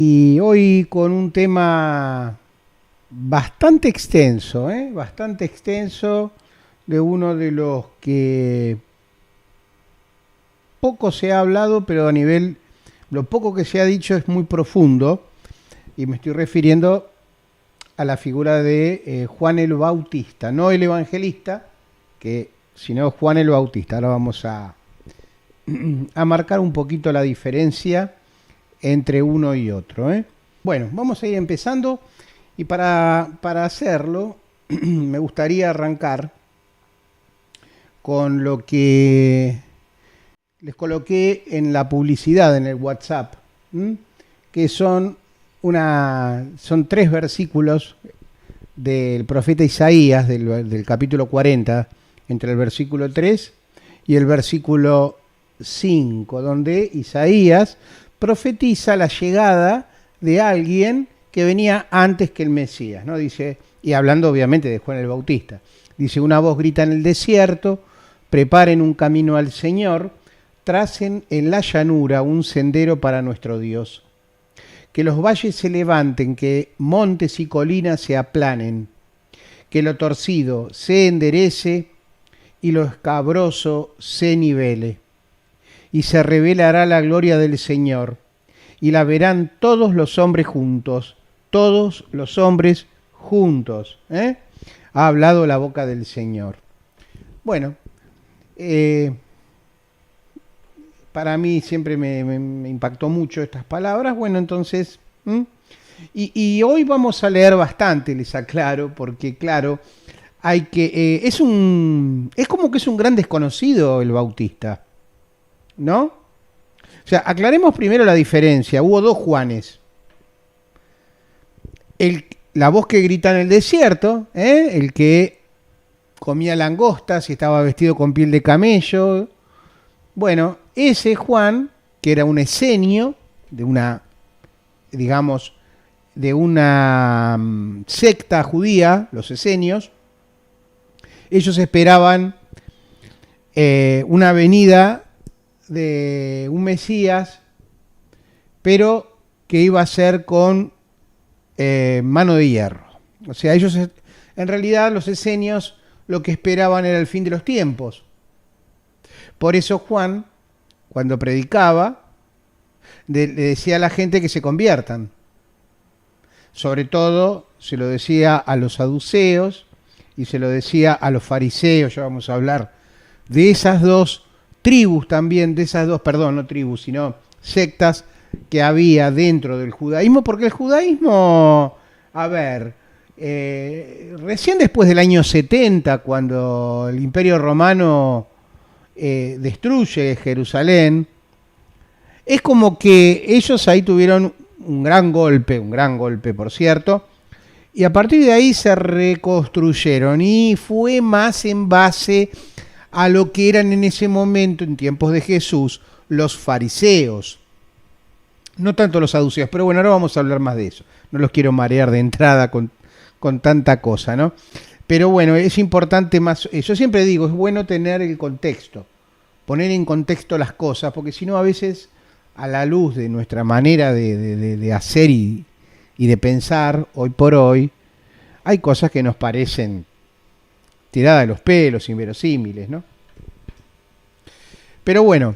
Y hoy con un tema bastante extenso, bastante extenso, de uno de los que poco se ha hablado, pero a nivel, lo poco que se ha dicho es muy profundo, y me estoy refiriendo a la figura de Juan el Bautista, no el evangelista, sino Juan el Bautista. Ahora vamos a marcar un poquito la diferencia entre uno y otro. Bueno, vamos a ir empezando, y para hacerlo me gustaría arrancar con lo que les coloqué en la publicidad en el WhatsApp, que son 3 versículos del profeta Isaías, del capítulo 40, entre el versículo 3 y el versículo 5, donde Isaías profetiza la llegada de alguien que venía antes que el Mesías, ¿no? Dice, y hablando obviamente de Juan el Bautista, dice: una voz grita en el desierto, preparen un camino al Señor, tracen en la llanura un sendero para nuestro Dios. Que los valles se levanten, que montes y colinas se aplanen, que lo torcido se enderece y lo escabroso se nivele. Y se revelará la gloria del Señor, y la verán todos los hombres juntos, todos los hombres juntos. Ha hablado la boca del Señor. Bueno, para mí siempre me impactó mucho estas palabras. Bueno, entonces, y hoy vamos a leer bastante, les aclaro, porque claro, es como que es un gran desconocido el Bautista, ¿no? O sea, aclaremos primero la diferencia. Hubo 2 Juanes. La voz que grita en el desierto, el que comía langostas y estaba vestido con piel de camello. Bueno, ese Juan, que era un esenio de una, digamos, de una secta judía, los esenios, ellos esperaban una venida de un Mesías, pero que iba a ser con mano de hierro. O sea, ellos, en realidad, los esenios, lo que esperaban era el fin de los tiempos. Por eso Juan, cuando predicaba, le decía a la gente que se conviertan. Sobre todo se lo decía a los saduceos y se lo decía a los fariseos. Ya vamos a hablar de esas 2 tribus también, no tribus, sino sectas que había dentro del judaísmo, porque el judaísmo, recién después del año 70, cuando el Imperio Romano destruye Jerusalén, es como que ellos ahí tuvieron un gran golpe por cierto, y a partir de ahí se reconstruyeron, y fue más en base a lo que eran en ese momento, en tiempos de Jesús, los fariseos. No tanto los saduceos, pero bueno, ahora vamos a hablar más de eso. No los quiero marear de entrada con tanta cosa, ¿no? Pero bueno, es importante más. Yo siempre digo, es bueno tener el contexto, poner en contexto las cosas, porque si no, a veces, a la luz de nuestra manera de hacer y de pensar, hoy por hoy, hay cosas que nos parecen tiradas de los pelos, inverosímiles, ¿no? Pero bueno,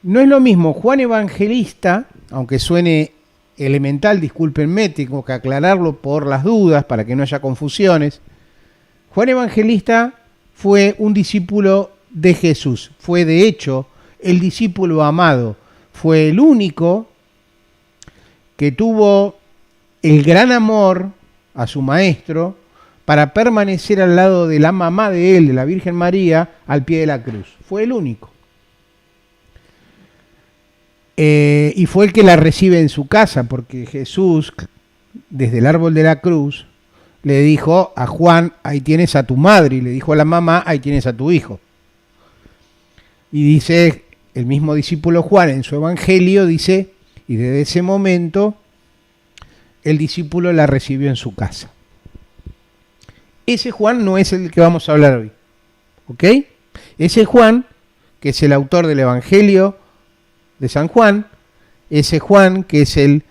no es lo mismo Juan Evangelista, aunque suene elemental, discúlpenme, tengo que aclararlo por las dudas, para que no haya confusiones. Juan Evangelista fue un discípulo de Jesús, fue de hecho el discípulo amado, fue el único que tuvo el gran amor a su maestro para permanecer al lado de la mamá de él, de la Virgen María, al pie de la cruz. Fue el único. Y fue el que la recibe en su casa, porque Jesús, desde el árbol de la cruz, le dijo a Juan: ahí tienes a tu madre, y le dijo a la mamá: ahí tienes a tu hijo. Y dice el mismo discípulo Juan en su evangelio, dice, y desde ese momento el discípulo la recibió en su casa. Ese Juan no es el que vamos a hablar hoy, ¿ok? Ese Juan, que es el autor del Evangelio de San Juan, ese Juan que es el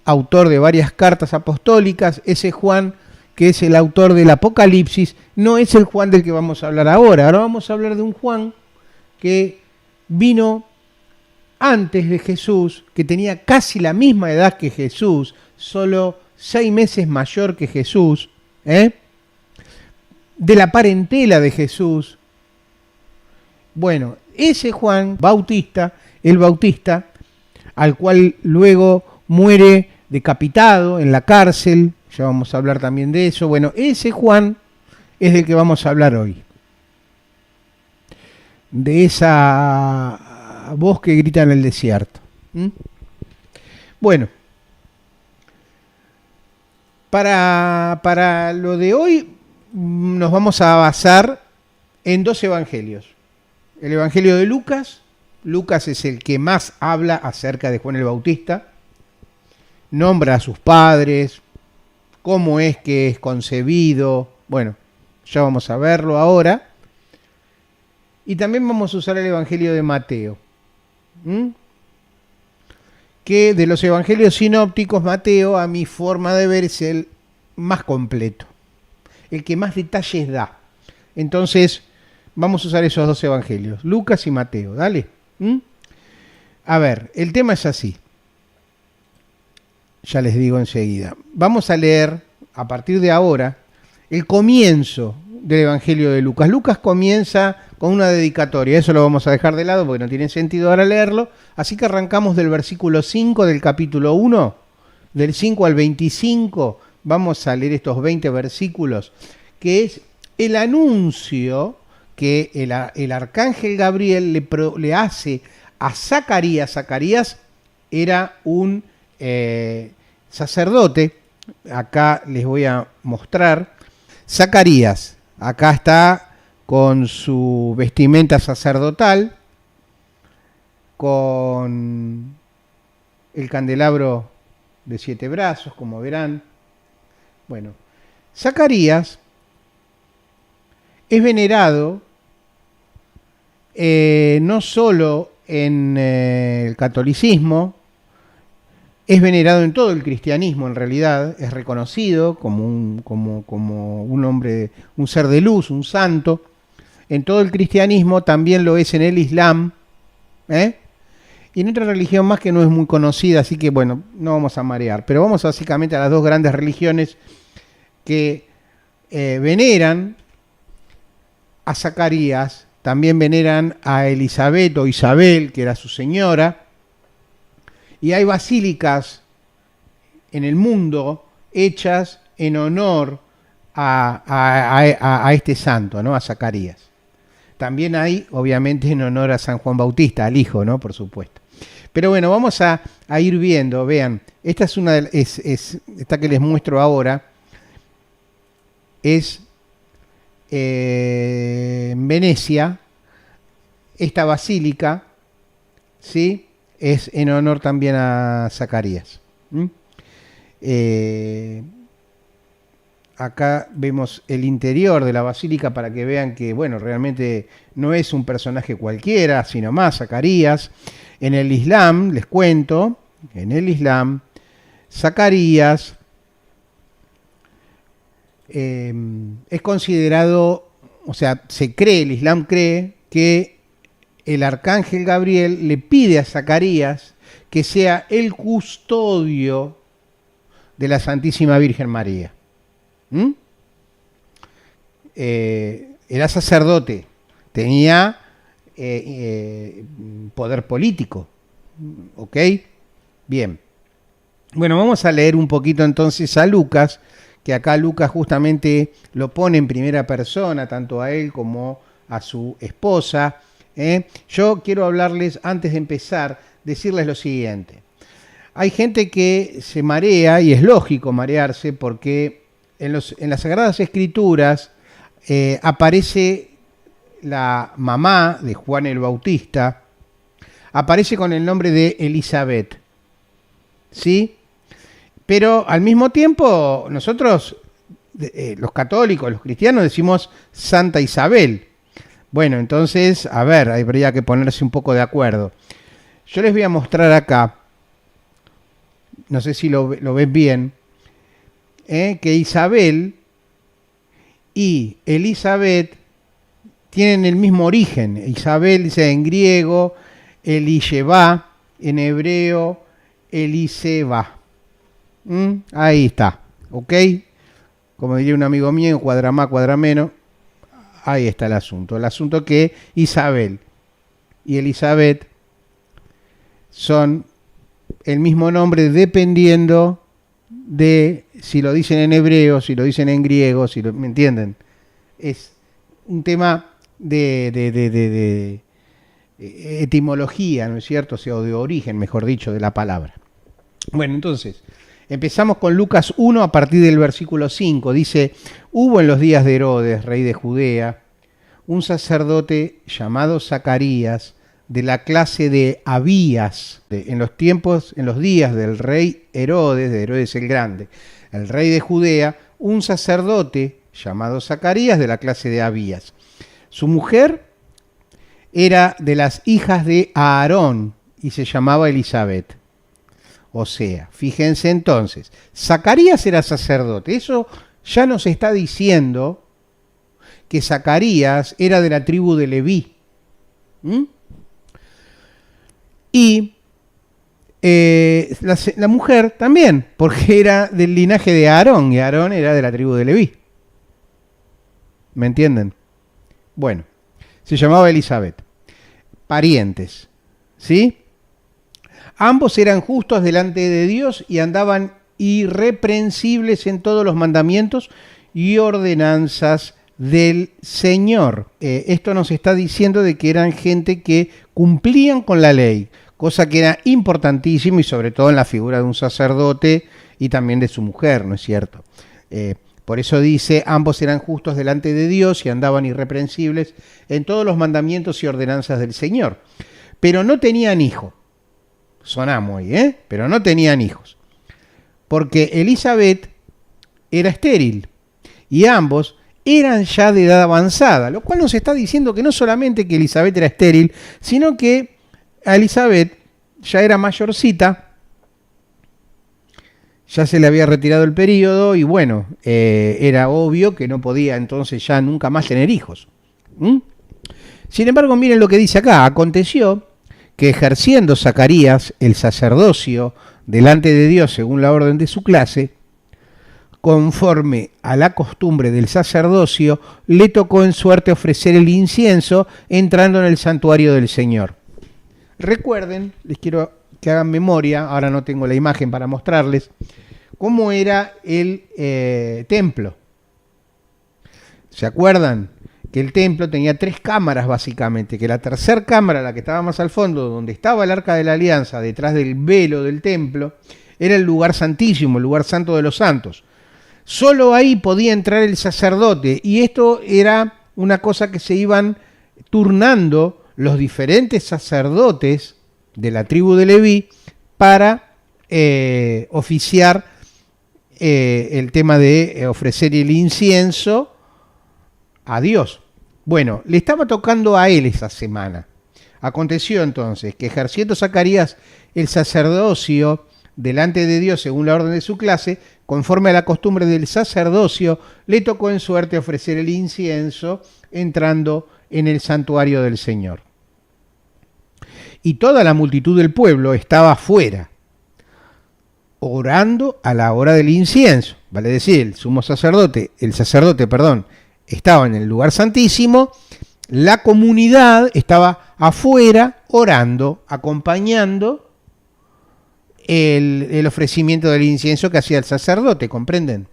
autor de varias cartas apostólicas, ese Juan que es el autor del Apocalipsis, no es el Juan del que vamos a hablar ahora. Ahora vamos a hablar de un Juan que vino antes de Jesús, que tenía casi la misma edad que Jesús, solo 6 meses mayor que Jesús, de la parentela de Jesús. Bueno, ese Juan Bautista, el Bautista, al cual luego muere decapitado en la cárcel, ya vamos a hablar también de eso. Bueno, ese Juan es del que vamos a hablar hoy. De esa voz que grita en el desierto. Bueno, para lo de hoy nos vamos a basar en 2 evangelios. El evangelio de Lucas. Lucas es el que más habla acerca de Juan el Bautista. Nombra a sus padres, cómo es que es concebido. Bueno, ya vamos a verlo ahora. Y también vamos a usar el evangelio de Mateo. Que de los evangelios sinópticos, Mateo, a mi forma de ver, es el más completo, el que más detalles da. Entonces, vamos a usar esos 2 evangelios, Lucas y Mateo, dale. A ver, el tema es así. Ya les digo enseguida. Vamos a leer, a partir de ahora, el comienzo del evangelio de Lucas. Lucas comienza con una dedicatoria, eso lo vamos a dejar de lado porque no tiene sentido ahora leerlo, así que arrancamos del versículo 5 del capítulo 1, del 5 al 25, vamos a leer estos 20 versículos, que es el anuncio que el arcángel Gabriel le hace a Zacarías. Zacarías era un sacerdote, acá les voy a mostrar. Zacarías, acá está con su vestimenta sacerdotal, con el candelabro de 7 brazos, como verán. Bueno, Zacarías es venerado no solo en el catolicismo, es venerado en todo el cristianismo en realidad, es reconocido como un hombre, un ser de luz, un santo. En todo el cristianismo, también lo es en el Islam, y en otra religión más que no es muy conocida, así que bueno, no vamos a marear, pero vamos básicamente a las 2 grandes religiones que veneran a Zacarías, también veneran a Elizabeth o Isabel, que era su señora, y hay basílicas en el mundo hechas en honor a este santo, ¿no? A Zacarías. También hay, obviamente, en honor a San Juan Bautista, al hijo, ¿no? Por supuesto. Pero bueno, vamos a ir viendo. Vean, esta es una esta que les muestro ahora. Es en Venecia. Esta basílica, ¿sí? Es en honor también a Zacarías. Acá vemos el interior de la basílica para que vean que, bueno, realmente no es un personaje cualquiera, sino más Zacarías. En el Islam, les cuento, en el Islam, Zacarías es considerado, o sea, el Islam cree que el arcángel Gabriel le pide a Zacarías que sea el custodio de la Santísima Virgen María. Era sacerdote, tenía poder político, ¿ok? Bien. Bueno, vamos a leer un poquito entonces a Lucas, que acá Lucas justamente lo pone en primera persona, tanto a él como a su esposa. Yo quiero hablarles, antes de empezar, decirles lo siguiente. Hay gente que se marea, y es lógico marearse, porque en las Sagradas Escrituras aparece la mamá de Juan el Bautista, aparece con el nombre de Elizabeth, ¿sí? Pero al mismo tiempo nosotros, los católicos, los cristianos, decimos Santa Isabel. Bueno, entonces, a ver, habría que ponerse un poco de acuerdo. Yo les voy a mostrar acá no sé si lo ves bien, que Isabel y Elizabeth tienen el mismo origen. Isabel dice en griego, Elisheba, en hebreo, Eliseba. Ahí está, ¿ok? Como diría un amigo mío, cuadra más, cuadra menos. Ahí está el asunto. El asunto es que Isabel y Elizabeth son el mismo nombre dependiendo de si lo dicen en hebreo, si lo dicen en griego, ¿me entienden? Es un tema de etimología, ¿no es cierto? O sea, o de origen, mejor dicho, de la palabra. Bueno, entonces, empezamos con Lucas 1 a partir del versículo 5. Dice, hubo en los días de Herodes, rey de Judea, un sacerdote llamado Zacarías, de la clase de Abías, en los días del rey Herodes, de Herodes el Grande, el rey de Judea, un sacerdote llamado Zacarías, de la clase de Abías. Su mujer era de las hijas de Aarón y se llamaba Elizabeth. O sea, fíjense entonces, Zacarías era sacerdote. Eso ya nos está diciendo que Zacarías era de la tribu de Leví. Y la mujer también, porque era del linaje de Aarón, y Aarón era de la tribu de Leví. ¿Me entienden? Bueno, se llamaba Elizabeth. Parientes, ¿sí? Ambos eran justos delante de Dios y andaban irreprensibles en todos los mandamientos y ordenanzas del Señor. Esto nos está diciendo de que eran gente que cumplían con la ley, cosa que era importantísimo y sobre todo en la figura de un sacerdote y también de su mujer, ¿no es cierto? Por eso dice, ambos eran justos delante de Dios y andaban irreprensibles en todos los mandamientos y ordenanzas del Señor. Pero no tenían hijo. Sonamos ahí, pero no tenían hijos. Porque Elizabeth era estéril y ambos eran ya de edad avanzada, lo cual nos está diciendo que no solamente que Elizabeth era estéril, sino que a Elizabeth ya era mayorcita, ya se le había retirado el periodo y bueno, era obvio que no podía entonces ya nunca más tener hijos. Sin embargo, miren lo que dice acá. Aconteció que ejerciendo Zacarías el sacerdocio delante de Dios según la orden de su clase, conforme a la costumbre del sacerdocio, le tocó en suerte ofrecer el incienso entrando en el santuario del Señor. Recuerden, les quiero que hagan memoria, ahora no tengo la imagen para mostrarles, cómo era el templo. ¿Se acuerdan? Que el templo tenía 3 cámaras básicamente, que la tercera cámara, la que estaba más al fondo, donde estaba el Arca de la Alianza, detrás del velo del templo, era el lugar santísimo, el lugar santo de los santos. Solo ahí podía entrar el sacerdote y esto era una cosa que se iban turnando los diferentes sacerdotes de la tribu de Leví para oficiar el tema de ofrecer el incienso a Dios. Bueno, le estaba tocando a él esa semana. Aconteció entonces que ejerciendo Zacarías el sacerdocio delante de Dios según la orden de su clase, conforme a la costumbre del sacerdocio, le tocó en suerte ofrecer el incienso entrando en el santuario del Señor. Y toda la multitud del pueblo estaba afuera, orando a la hora del incienso. Vale decir, el sacerdote, estaba en el lugar santísimo, la comunidad estaba afuera orando, acompañando el ofrecimiento del incienso que hacía el sacerdote, ¿comprenden?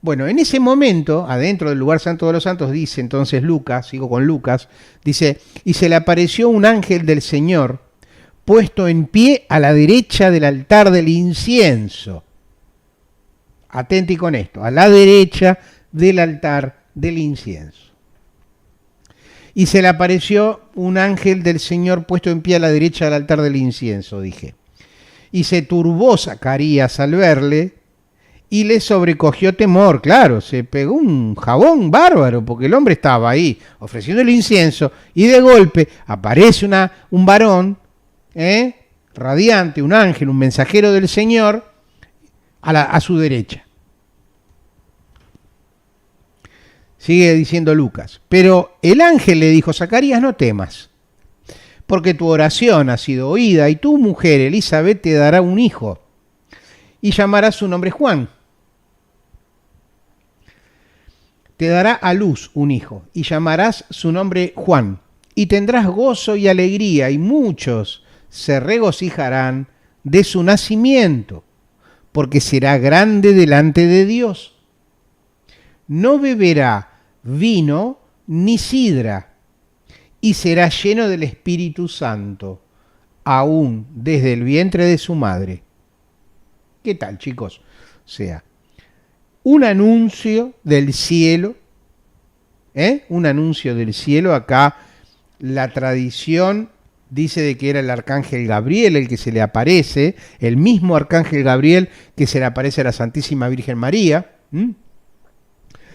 Bueno, en ese momento, adentro del lugar santo de los santos, dice entonces Lucas, sigo con Lucas, dice, y se le apareció un ángel del Señor puesto en pie a la derecha del altar del incienso. Atenti con esto, a la derecha del altar del incienso. Y se le apareció un ángel del Señor puesto en pie a la derecha del altar del incienso, dije. Y se turbó Zacarías al verle y le sobrecogió temor. Claro, se pegó un jabón bárbaro porque el hombre estaba ahí ofreciendo el incienso y de golpe aparece un varón radiante, un ángel, un mensajero del Señor, a su derecha. Sigue diciendo Lucas. Pero el ángel le dijo: Zacarías, no temas, porque tu oración ha sido oída, y tu mujer Elizabeth te dará un hijo, y llamarás su nombre Juan. Te dará a luz un hijo, y llamarás su nombre Juan, y tendrás gozo y alegría, y muchos se regocijarán de su nacimiento, porque será grande delante de Dios. No beberá vino ni sidra, y será lleno del Espíritu Santo, aún desde el vientre de su madre. ¿Qué tal, chicos? O sea, un anuncio del cielo, un anuncio del cielo. Acá la tradición dice de que era el arcángel Gabriel el que se le aparece, el mismo arcángel Gabriel que se le aparece a la Santísima Virgen María.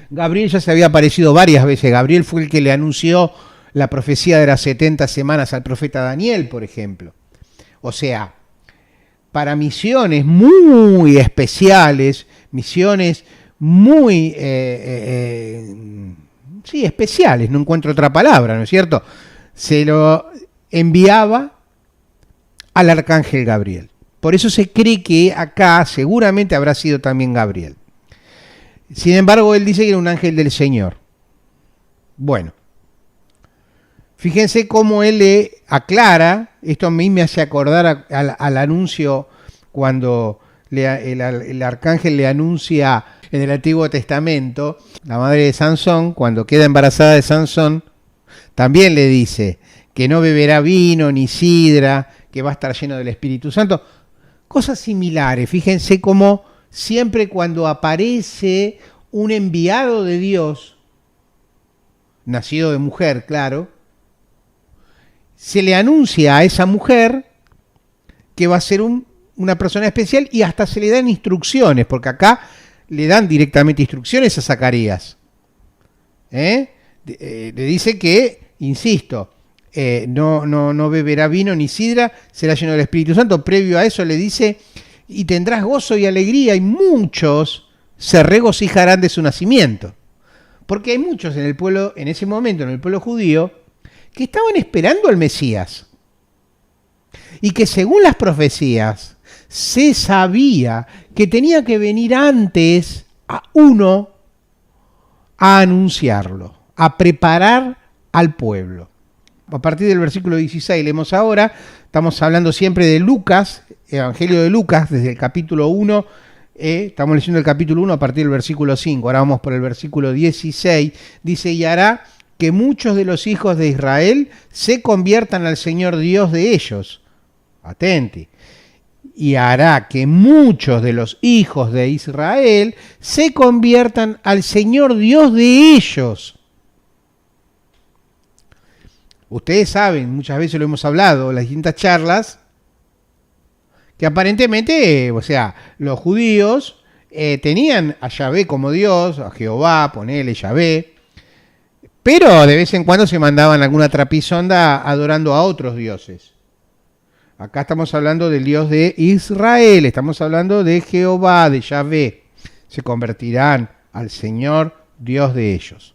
Gabriel ya se había aparecido varias veces. Gabriel fue el que le anunció la profecía de las 70 semanas al profeta Daniel, por ejemplo. O sea, para misiones muy especiales, misiones muy especiales, no encuentro otra palabra, ¿no es cierto? Se lo enviaba al arcángel Gabriel. Por eso se cree que acá seguramente habrá sido también Gabriel. Sin embargo, él dice que era un ángel del Señor. Bueno, fíjense cómo él le aclara. Esto a mí me hace acordar al anuncio cuando el arcángel le anuncia en el Antiguo Testamento, la madre de Sansón, cuando queda embarazada de Sansón, también le dice que no beberá vino ni sidra, que va a estar lleno del Espíritu Santo. Cosas similares. Fíjense cómo siempre cuando aparece un enviado de Dios, nacido de mujer, claro, se le anuncia a esa mujer que va a ser una persona especial, y hasta se le dan instrucciones, porque acá le dan directamente instrucciones a Zacarías. Le dice que, insisto, no beberá vino ni sidra, será lleno del Espíritu Santo. Previo a eso le dice: y tendrás gozo y alegría, y muchos se regocijarán de su nacimiento. Porque hay muchos en el pueblo, en ese momento, en el pueblo judío, que estaban esperando al Mesías. Y que según las profecías, se sabía que tenía que venir antes a uno a anunciarlo, a preparar al pueblo. A partir del versículo 16 leemos ahora, estamos hablando siempre de Lucas, Evangelio de Lucas, desde el capítulo 1, estamos leyendo el capítulo 1 a partir del versículo 5, ahora vamos por el versículo 16, dice: y hará que muchos de los hijos de Israel se conviertan al Señor Dios de ellos. Atenti. Y hará que muchos de los hijos de Israel se conviertan al Señor Dios de ellos. Ustedes saben, muchas veces lo hemos hablado en las distintas charlas, que aparentemente, o sea, los judíos tenían a Yahvé como Dios, a Jehová, ponele Yahvé, pero de vez en cuando se mandaban alguna trapisonda adorando a otros dioses. Acá estamos hablando del Dios de Israel, estamos hablando de Jehová, de Yahvé. Se convertirán al Señor Dios de ellos.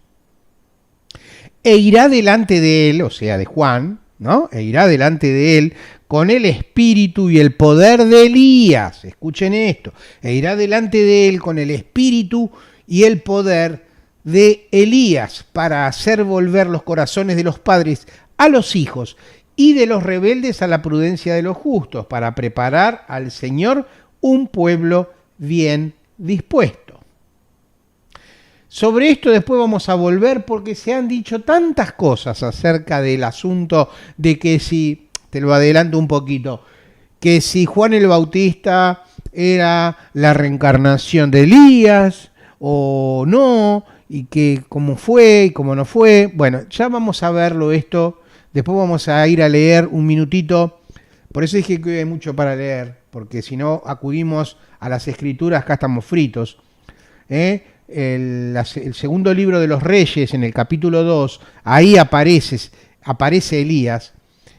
E irá delante de él, o sea, de Juan, ¿no? E irá delante de él con el espíritu y el poder de Elías. Escuchen esto. E irá delante de él con el espíritu y el poder de Elías, para hacer volver los corazones de los padres a los hijos, y de los rebeldes a la prudencia de los justos, para preparar al Señor un pueblo bien dispuesto. Sobre esto después vamos a volver, porque se han dicho tantas cosas acerca del asunto de que si, te lo adelanto un poquito, que si Juan el Bautista era la reencarnación de Elías o no, y que cómo fue y cómo no fue. Bueno, ya vamos a verlo esto. Después vamos a ir a leer un minutito. Por eso dije que hoy hay mucho para leer, porque si no acudimos a las escrituras, acá estamos fritos. El segundo libro de los Reyes, en el capítulo 2, ahí aparece Elías,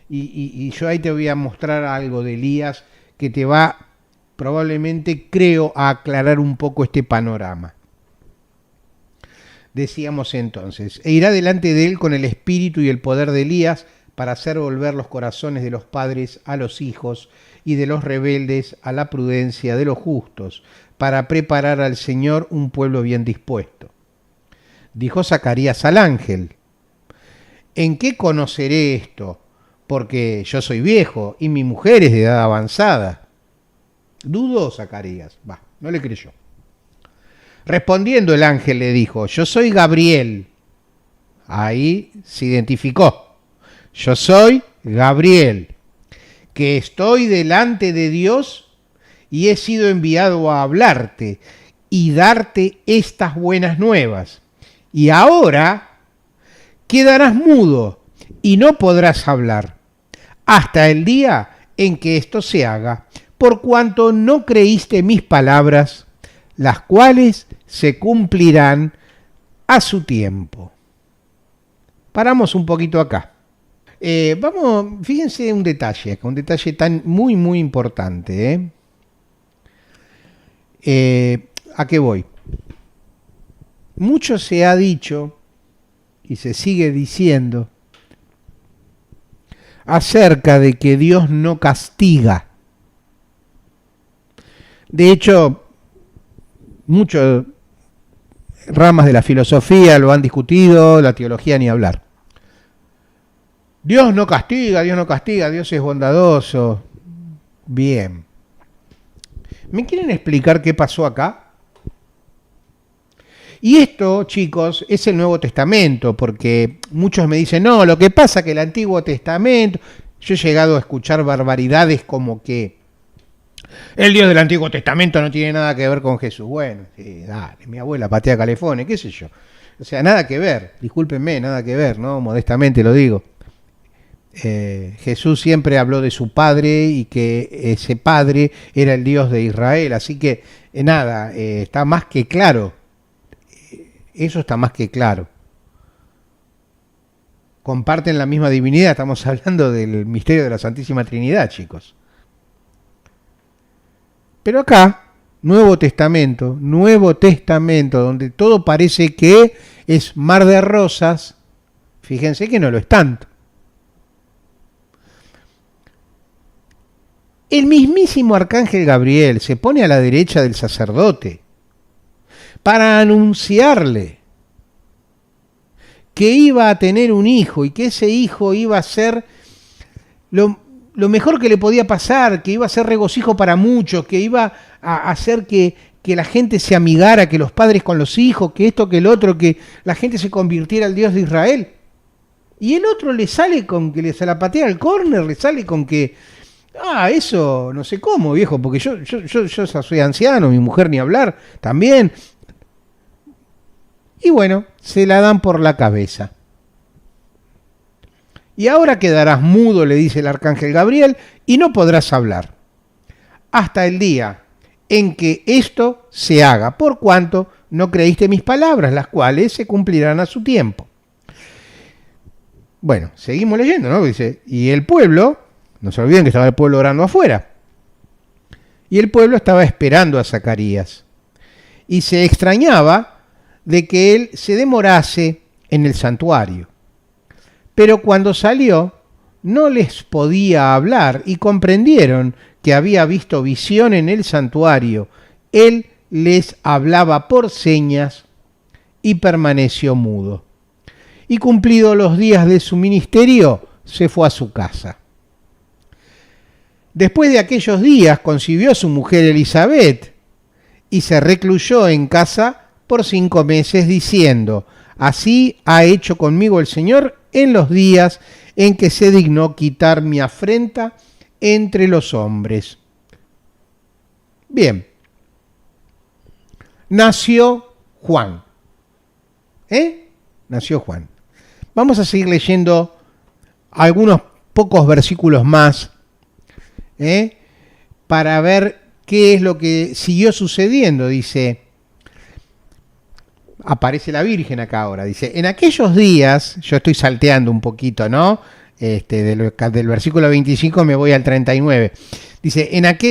y yo ahí te voy a mostrar algo de Elías que te va probablemente, creo, a aclarar un poco este panorama. Decíamos entonces, e irá delante de él con el espíritu y el poder de Elías para hacer volver los corazones de los padres a los hijos y de los rebeldes a la prudencia de los justos, para preparar al Señor un pueblo bien dispuesto. Dijo Zacarías al ángel, ¿en qué conoceré esto? Porque yo soy viejo y mi mujer es de edad avanzada. Dudó Zacarías, no le creyó. Respondiendo el ángel le dijo, yo soy Gabriel. Ahí se identificó. Yo soy Gabriel, que estoy delante de Dios y he sido enviado a hablarte y darte estas buenas nuevas. Y ahora quedarás mudo y no podrás hablar hasta el día en que esto se haga, por cuanto no creíste mis palabras, las cuales se cumplirán a su tiempo. Paramos un poquito acá. Fíjense un detalle tan muy importante. ¿A qué voy? Mucho se ha dicho y se sigue diciendo acerca de que Dios no castiga. De hecho, muchas ramas de la filosofía lo han discutido, la teología ni hablar. Dios no castiga, Dios es bondadoso. Bien. ¿Me quieren explicar qué pasó acá? Y esto, chicos, es el Nuevo Testamento, porque muchos me dicen, no, lo que pasa es que el Antiguo Testamento, yo he llegado a escuchar barbaridades como que el Dios del Antiguo Testamento no tiene nada que ver con Jesús. Bueno, sí, dale, mi abuela patea calefones, qué sé yo. O sea, nada que ver, discúlpenme, nada que ver, ¿no? Modestamente lo digo. Jesús siempre habló de su Padre y que ese Padre era el Dios de Israel, así que nada, está más que claro. Eso está más que claro. Comparten la misma divinidad, estamos hablando del misterio de la Santísima Trinidad, chicos. Pero acá, Nuevo Testamento, donde todo parece que es mar de rosas, fíjense que no lo es tanto. El mismísimo arcángel Gabriel se pone a la derecha del sacerdote para anunciarle que iba a tener un hijo y que ese hijo iba a ser lo mejor que le podía pasar, que iba a ser regocijo para muchos, que iba a hacer que la gente se amigara, que los padres con los hijos, que esto, que el otro, que la gente se convirtiera al Dios de Israel. Y el otro le sale con que se la patea al córner, le sale con que eso no sé cómo, viejo, porque yo soy anciano, mi mujer ni hablar, también. Y bueno, se la dan por la cabeza. Y ahora quedarás mudo, le dice el arcángel Gabriel, y no podrás hablar hasta el día en que esto se haga, por cuanto no creíste mis palabras, las cuales se cumplirán a su tiempo. Bueno, seguimos leyendo, ¿no? Dice, y el pueblo, no se olviden que estaba el pueblo orando afuera, y el pueblo estaba esperando a Zacarías, y se extrañaba de que él se demorase en el santuario. Pero cuando salió, no les podía hablar y comprendieron que había visto visión en el santuario. Él les hablaba por señas y permaneció mudo. Y cumplidos los días de su ministerio, se fue a su casa. Después de aquellos días concibió a su mujer Elizabeth y se recluyó en casa por 5 meses diciendo, así ha hecho conmigo el Señor en los días en que se dignó quitar mi afrenta entre los hombres. Bien, nació Juan. Nació Juan. Vamos a seguir leyendo algunos pocos versículos más para ver qué es lo que siguió sucediendo. Dice, aparece la Virgen acá ahora, dice, en aquellos días, yo estoy salteando un poquito, ¿no? del versículo 25 me voy al 39. Dice,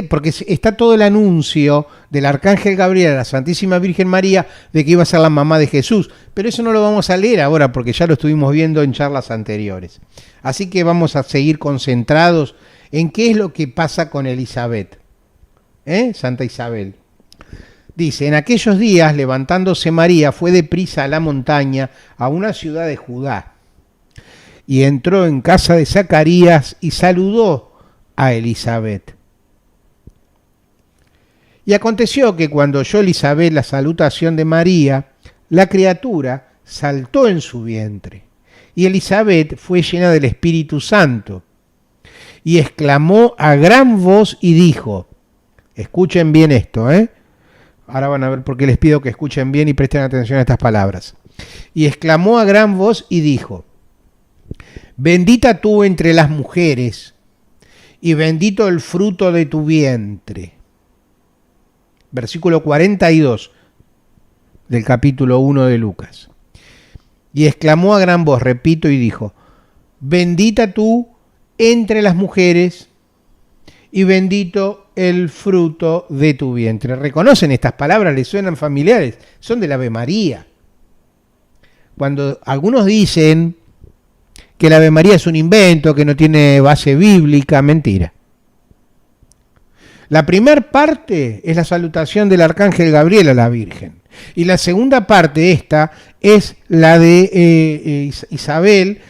porque está todo el anuncio del arcángel Gabriel a la Santísima Virgen María de que iba a ser la mamá de Jesús, pero eso no lo vamos a leer ahora porque ya lo estuvimos viendo en charlas anteriores. Así que vamos a seguir concentrados en qué es lo que pasa con Elizabeth, Santa Isabel. Dice, en aquellos días, levantándose María, fue deprisa a la montaña, a una ciudad de Judá, y entró en casa de Zacarías y saludó a Elizabeth. Y aconteció que cuando oyó Elizabeth la salutación de María, la criatura saltó en su vientre, y Elizabeth fue llena del Espíritu Santo, y exclamó a gran voz y dijo, escuchen bien esto, ahora van a ver por qué les pido que escuchen bien y presten atención a estas palabras. Y exclamó a gran voz y dijo, bendita tú entre las mujeres, y bendito el fruto de tu vientre. Versículo 42 del capítulo 1 de Lucas. Y exclamó a gran voz, repito, y dijo, bendita tú entre las mujeres, y bendito el fruto de tu vientre. ¿Reconocen estas palabras? ¿Les suenan familiares? Son del Ave María. Cuando algunos dicen que el Ave María es un invento, que no tiene base bíblica, mentira. La primera parte es la salutación del arcángel Gabriel a la Virgen. Y la segunda parte, esta, es la de Isabel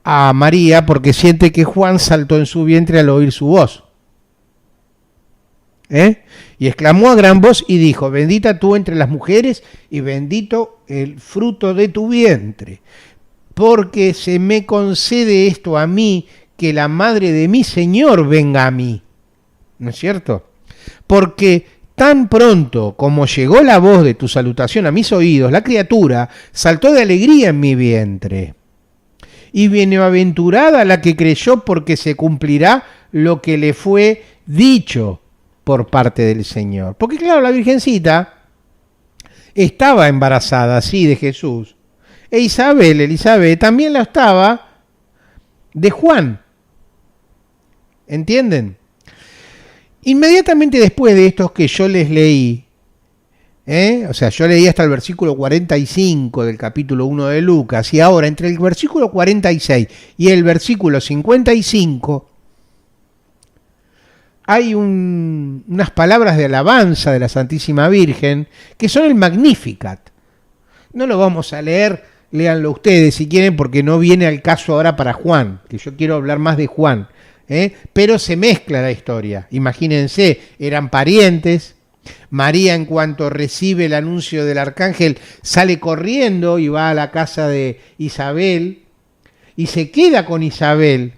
a María, porque siente que Juan saltó en su vientre al oír su voz. Y exclamó a gran voz y dijo, bendita tú entre las mujeres y bendito el fruto de tu vientre, porque se me concede esto a mí, que la madre de mi Señor venga a mí. ¿No es cierto? Porque tan pronto como llegó la voz de tu salutación a mis oídos, la criatura saltó de alegría en mi vientre. Y bienaventurada la que creyó, porque se cumplirá lo que le fue dicho por parte del Señor. Porque claro, la Virgencita estaba embarazada, sí, de Jesús. E Elizabeth, también la estaba de Juan. ¿Entienden? Inmediatamente después de estos que yo les leí, o sea, yo leí hasta el versículo 45 del capítulo 1 de Lucas, y ahora entre el versículo 46 y el versículo 55, hay unas palabras de alabanza de la Santísima Virgen, que son el Magnificat. No lo vamos a leer, léanlo ustedes si quieren, porque no viene al caso ahora para Juan, que yo quiero hablar más de Juan. Pero se mezcla la historia. Imagínense, eran parientes. María, en cuanto recibe el anuncio del arcángel, sale corriendo y va a la casa de Isabel y se queda con Isabel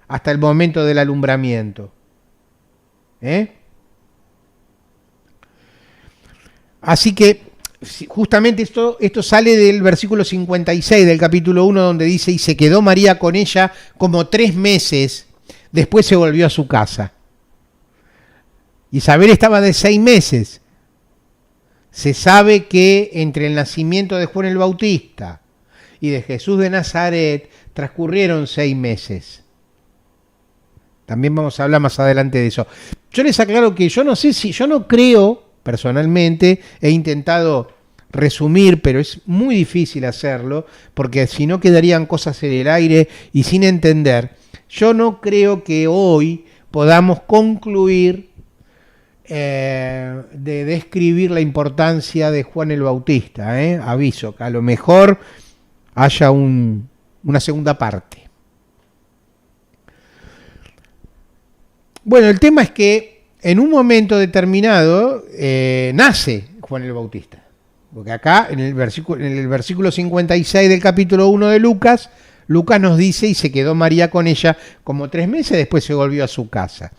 hasta el momento del alumbramiento. Así que justamente esto sale del versículo 56 del capítulo 1, donde dice, y se quedó María con ella como 3 meses. Después se volvió a su casa. Isabel estaba de 6 meses. Se sabe que entre el nacimiento de Juan el Bautista y de Jesús de Nazaret transcurrieron 6 meses. También vamos a hablar más adelante de eso. Yo les aclaro que yo no creo, personalmente, he intentado resumir, pero es muy difícil hacerlo, porque si no quedarían cosas en el aire y sin entender. Yo no creo que hoy podamos concluir de describir la importancia de Juan el Bautista. Aviso que a lo mejor haya una segunda parte. Bueno, el tema es que en un momento determinado nace Juan el Bautista. Porque acá en el versículo 56 del capítulo 1 de Lucas nos dice, y se quedó María con ella como 3 meses, después se volvió a su casa.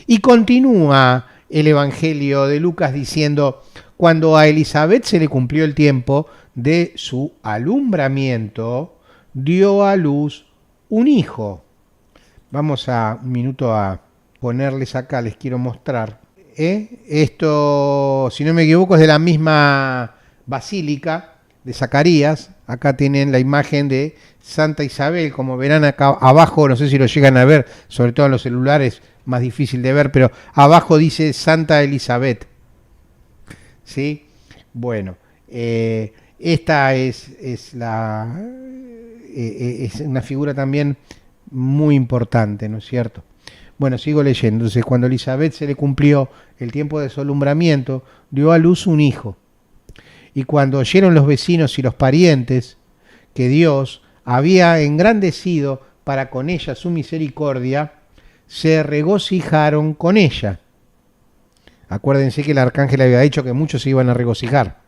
Y continúa el Evangelio de Lucas diciendo, cuando a Elizabeth se le cumplió el tiempo de su alumbramiento, dio a luz un hijo. Vamos un minuto a ponerles acá, les quiero mostrar. Esto, si no me equivoco, es de la misma basílica de Zacarías. Acá tienen la imagen de Santa Isabel, como verán acá abajo, no sé si lo llegan a ver, sobre todo en los celulares, más difícil de ver, pero abajo dice Santa Elizabeth. ¿Sí? Bueno, esta es una figura también muy importante, ¿no es cierto? Bueno, sigo leyendo. Entonces, cuando a Elizabeth se le cumplió el tiempo de su alumbramiento, dio a luz un hijo. Y cuando oyeron los vecinos y los parientes que Dios había engrandecido para con ella su misericordia, se regocijaron con ella. Acuérdense que el arcángel había dicho que muchos se iban a regocijar.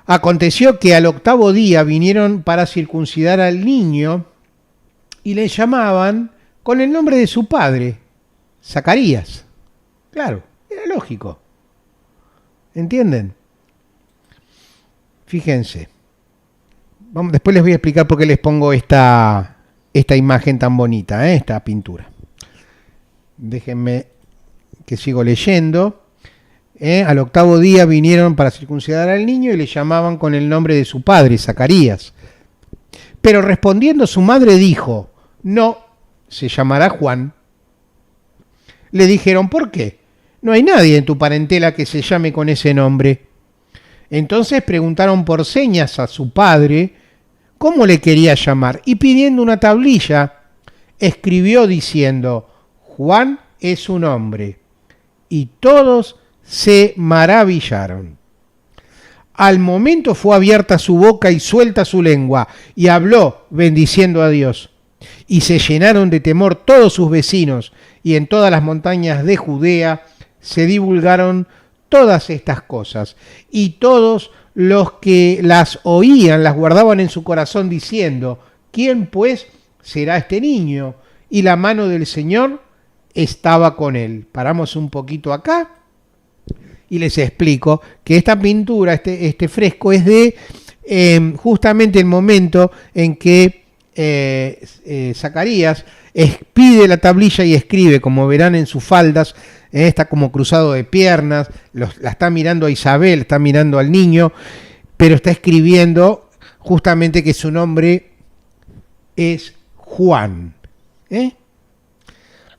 Aconteció que al octavo día vinieron para circuncidar al niño y le llamaban con el nombre de su padre, Zacarías. Claro, era lógico. ¿Entienden? Fíjense. Después les voy a explicar por qué les pongo esta imagen tan bonita, esta pintura. Déjenme que sigo leyendo. Al octavo día vinieron para circuncidar al niño y le llamaban con el nombre de su padre, Zacarías. Pero respondiendo su madre dijo, no, se llamará Juan. Le dijeron, ¿por qué? No hay nadie en tu parentela que se llame con ese nombre. Entonces preguntaron por señas a su padre cómo le quería llamar y pidiendo una tablilla, escribió diciendo, Juan es su nombre. Y todos se maravillaron. Al momento fue abierta su boca y suelta su lengua, y habló bendiciendo a Dios. Y se llenaron de temor todos sus vecinos, y en todas las montañas de Judea se divulgaron todas estas cosas. Y todos los que las oían las guardaban en su corazón diciendo, ¿quién pues será este niño? Y la mano del Señor estaba con él. Paramos un poquito acá y les explico que esta pintura, este fresco, es de justamente el momento en que Zacarías pide la tablilla y escribe, como verán en sus faldas, está como cruzado de piernas, la está mirando a Isabel, está mirando al niño, pero está escribiendo justamente que su nombre es Juan,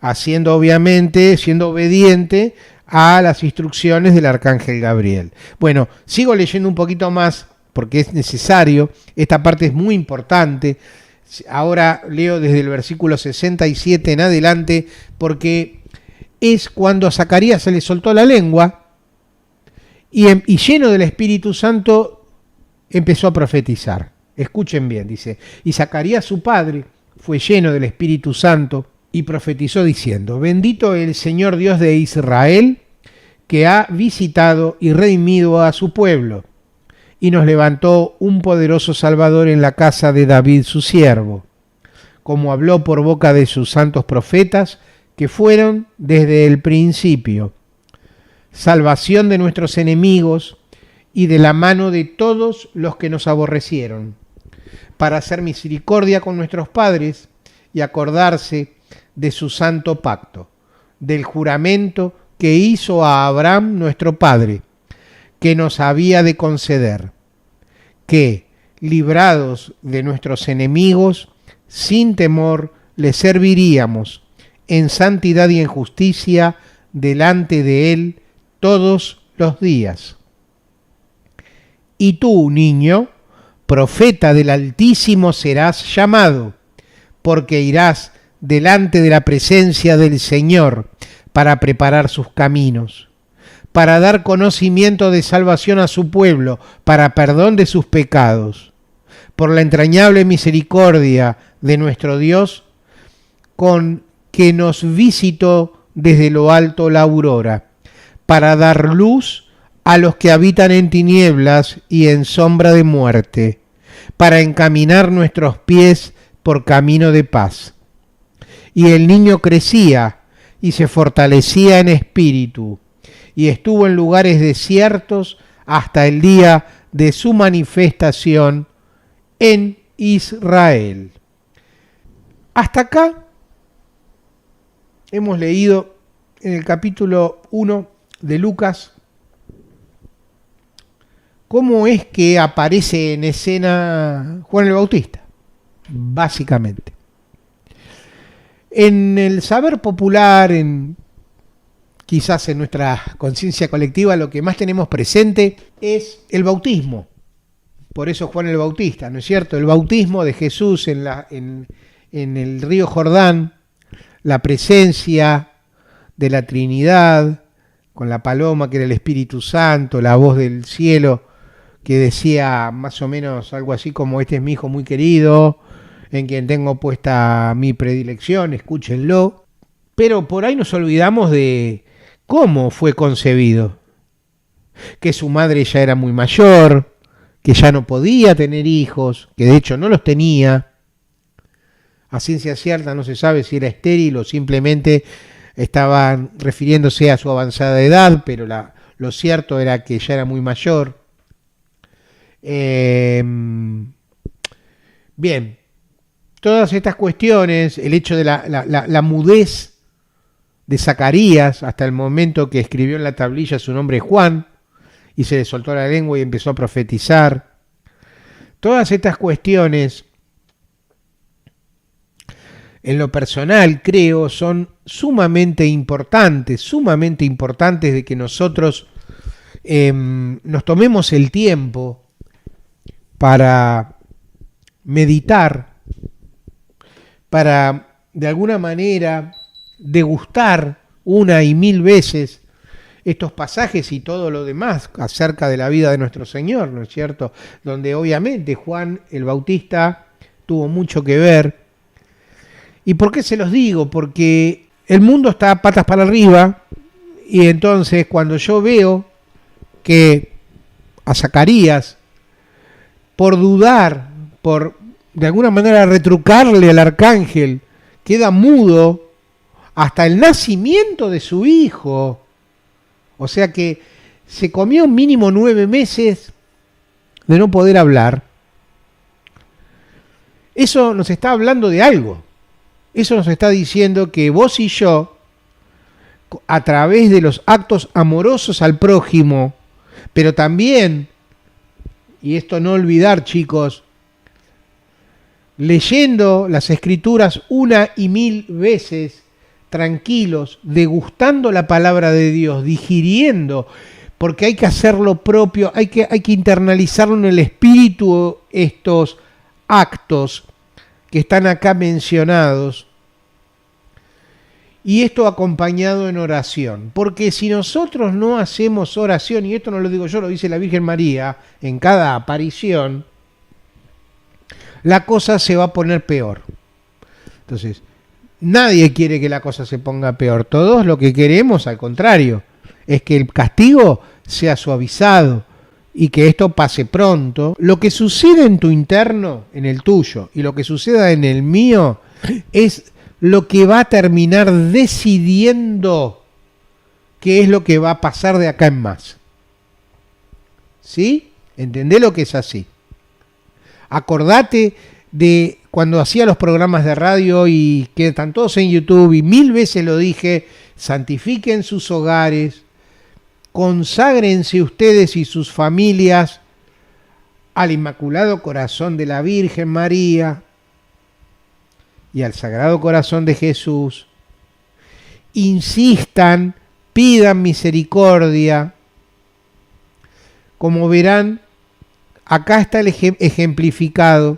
haciendo obviamente, siendo obediente a las instrucciones del arcángel Gabriel. Bueno, sigo leyendo un poquito más porque es necesario, esta parte es muy importante. Ahora leo desde el versículo 67 en adelante porque es cuando a Zacarías se le soltó la lengua y lleno del Espíritu Santo empezó a profetizar. Escuchen bien, dice, y Zacarías su padre fue lleno del Espíritu Santo y profetizó diciendo, bendito el Señor Dios de Israel, que ha visitado y redimido a su pueblo, y nos levantó un poderoso Salvador en la casa de David su siervo, como habló por boca de sus santos profetas, que fueron desde el principio, salvación de nuestros enemigos y de la mano de todos los que nos aborrecieron, para hacer misericordia con nuestros padres y acordarse de su santo pacto, del juramento que hizo a Abraham nuestro padre, que nos había de conceder, que, librados de nuestros enemigos, sin temor le serviríamos en santidad y en justicia delante de él todos los días. Y tú, niño, profeta del Altísimo serás llamado, porque irás delante de la presencia del Señor para preparar sus caminos, para dar conocimiento de salvación a su pueblo, para perdón de sus pecados, por la entrañable misericordia de nuestro Dios, con que nos visitó desde lo alto la aurora, para dar luz a los que habitan en tinieblas y en sombra de muerte, para encaminar nuestros pies por camino de paz. Y el niño crecía y se fortalecía en espíritu, y estuvo en lugares desiertos hasta el día de su manifestación en Israel. Hasta acá hemos leído en el capítulo 1 de Lucas cómo es que aparece en escena Juan el Bautista, básicamente. En el saber popular, quizás en nuestra conciencia colectiva, lo que más tenemos presente es el bautismo. Por eso Juan el Bautista, ¿no es cierto? El bautismo de Jesús en el río Jordán, la presencia de la Trinidad, con la paloma que era el Espíritu Santo, la voz del cielo que decía más o menos algo así como: este es mi hijo muy querido, en quien tengo puesta mi predilección, escúchenlo. Pero por ahí nos olvidamos de cómo fue concebido, que su madre ya era muy mayor, que ya no podía tener hijos, que de hecho no los tenía. A ciencia cierta no se sabe si era estéril o simplemente estaban refiriéndose a su avanzada edad, pero lo cierto era que ya era muy mayor. Bien, todas estas cuestiones, el hecho de la mudez de Zacarías hasta el momento que escribió en la tablilla su nombre Juan y se le soltó la lengua y empezó a profetizar, todas estas cuestiones en lo personal creo son sumamente importantes de que nosotros nos tomemos el tiempo para meditar, para de alguna manera degustar una y mil veces estos pasajes y todo lo demás acerca de la vida de nuestro Señor, ¿no es cierto? Donde obviamente Juan el Bautista tuvo mucho que ver. ¿Y por qué se los digo? Porque el mundo está patas para arriba y entonces cuando yo veo que a Zacarías, por dudar, por de alguna manera retrucarle al arcángel, queda mudo hasta el nacimiento de su hijo. O sea que se comió mínimo 9 meses de no poder hablar. Eso nos está hablando de algo. Eso nos está diciendo que vos y yo, a través de los actos amorosos al prójimo, pero también, y esto no olvidar, chicos, leyendo las Escrituras una y mil veces, tranquilos, degustando la palabra de Dios, digiriendo, porque hay que hacer lo propio, hay que internalizarlo en el espíritu estos actos que están acá mencionados, y esto acompañado en oración, porque si nosotros no hacemos oración, y esto no lo digo yo, lo dice la Virgen María en cada aparición, la cosa se va a poner peor. Entonces, nadie quiere que la cosa se ponga peor, todos lo que queremos, al contrario, es que el castigo sea suavizado, y que esto pase pronto. Lo que sucede en tu interno, en el tuyo, y lo que suceda en el mío, es lo que va a terminar decidiendo qué es lo que va a pasar de acá en más. ¿Sí? ¿Entendés lo que es así? Acordate de cuando hacía los programas de radio y que están todos en YouTube, y 1000 veces lo dije: santifiquen sus hogares, conságrense ustedes y sus familias al Inmaculado Corazón de la Virgen María y al Sagrado Corazón de Jesús. Insistan, pidan misericordia. Como verán, acá está el ejemplificado.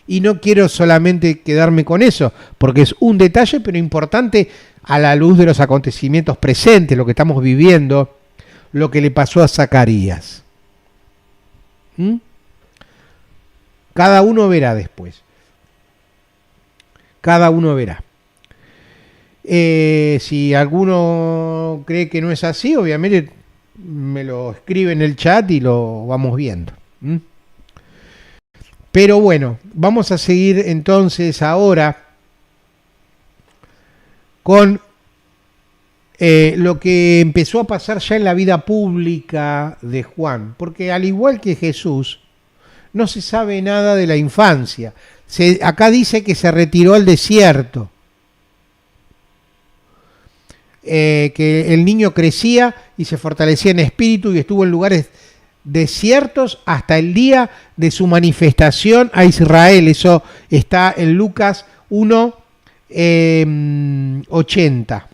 Y no quiero solamente quedarme con eso, porque es un detalle, pero importante a la luz de los acontecimientos presentes, lo que estamos viviendo, lo que le pasó a Zacarías. Cada uno verá después. Cada uno verá. Si alguno cree que no es así, obviamente me lo escribe en el chat y lo vamos viendo. Pero bueno, vamos a seguir entonces ahora con lo que empezó a pasar ya en la vida pública de Juan, porque al igual que Jesús, no se sabe nada de la infancia. Acá dice que se retiró al desierto, que el niño crecía y se fortalecía en espíritu y estuvo en lugares desiertos hasta el día de su manifestación a Israel. Eso está en Lucas 1, 80,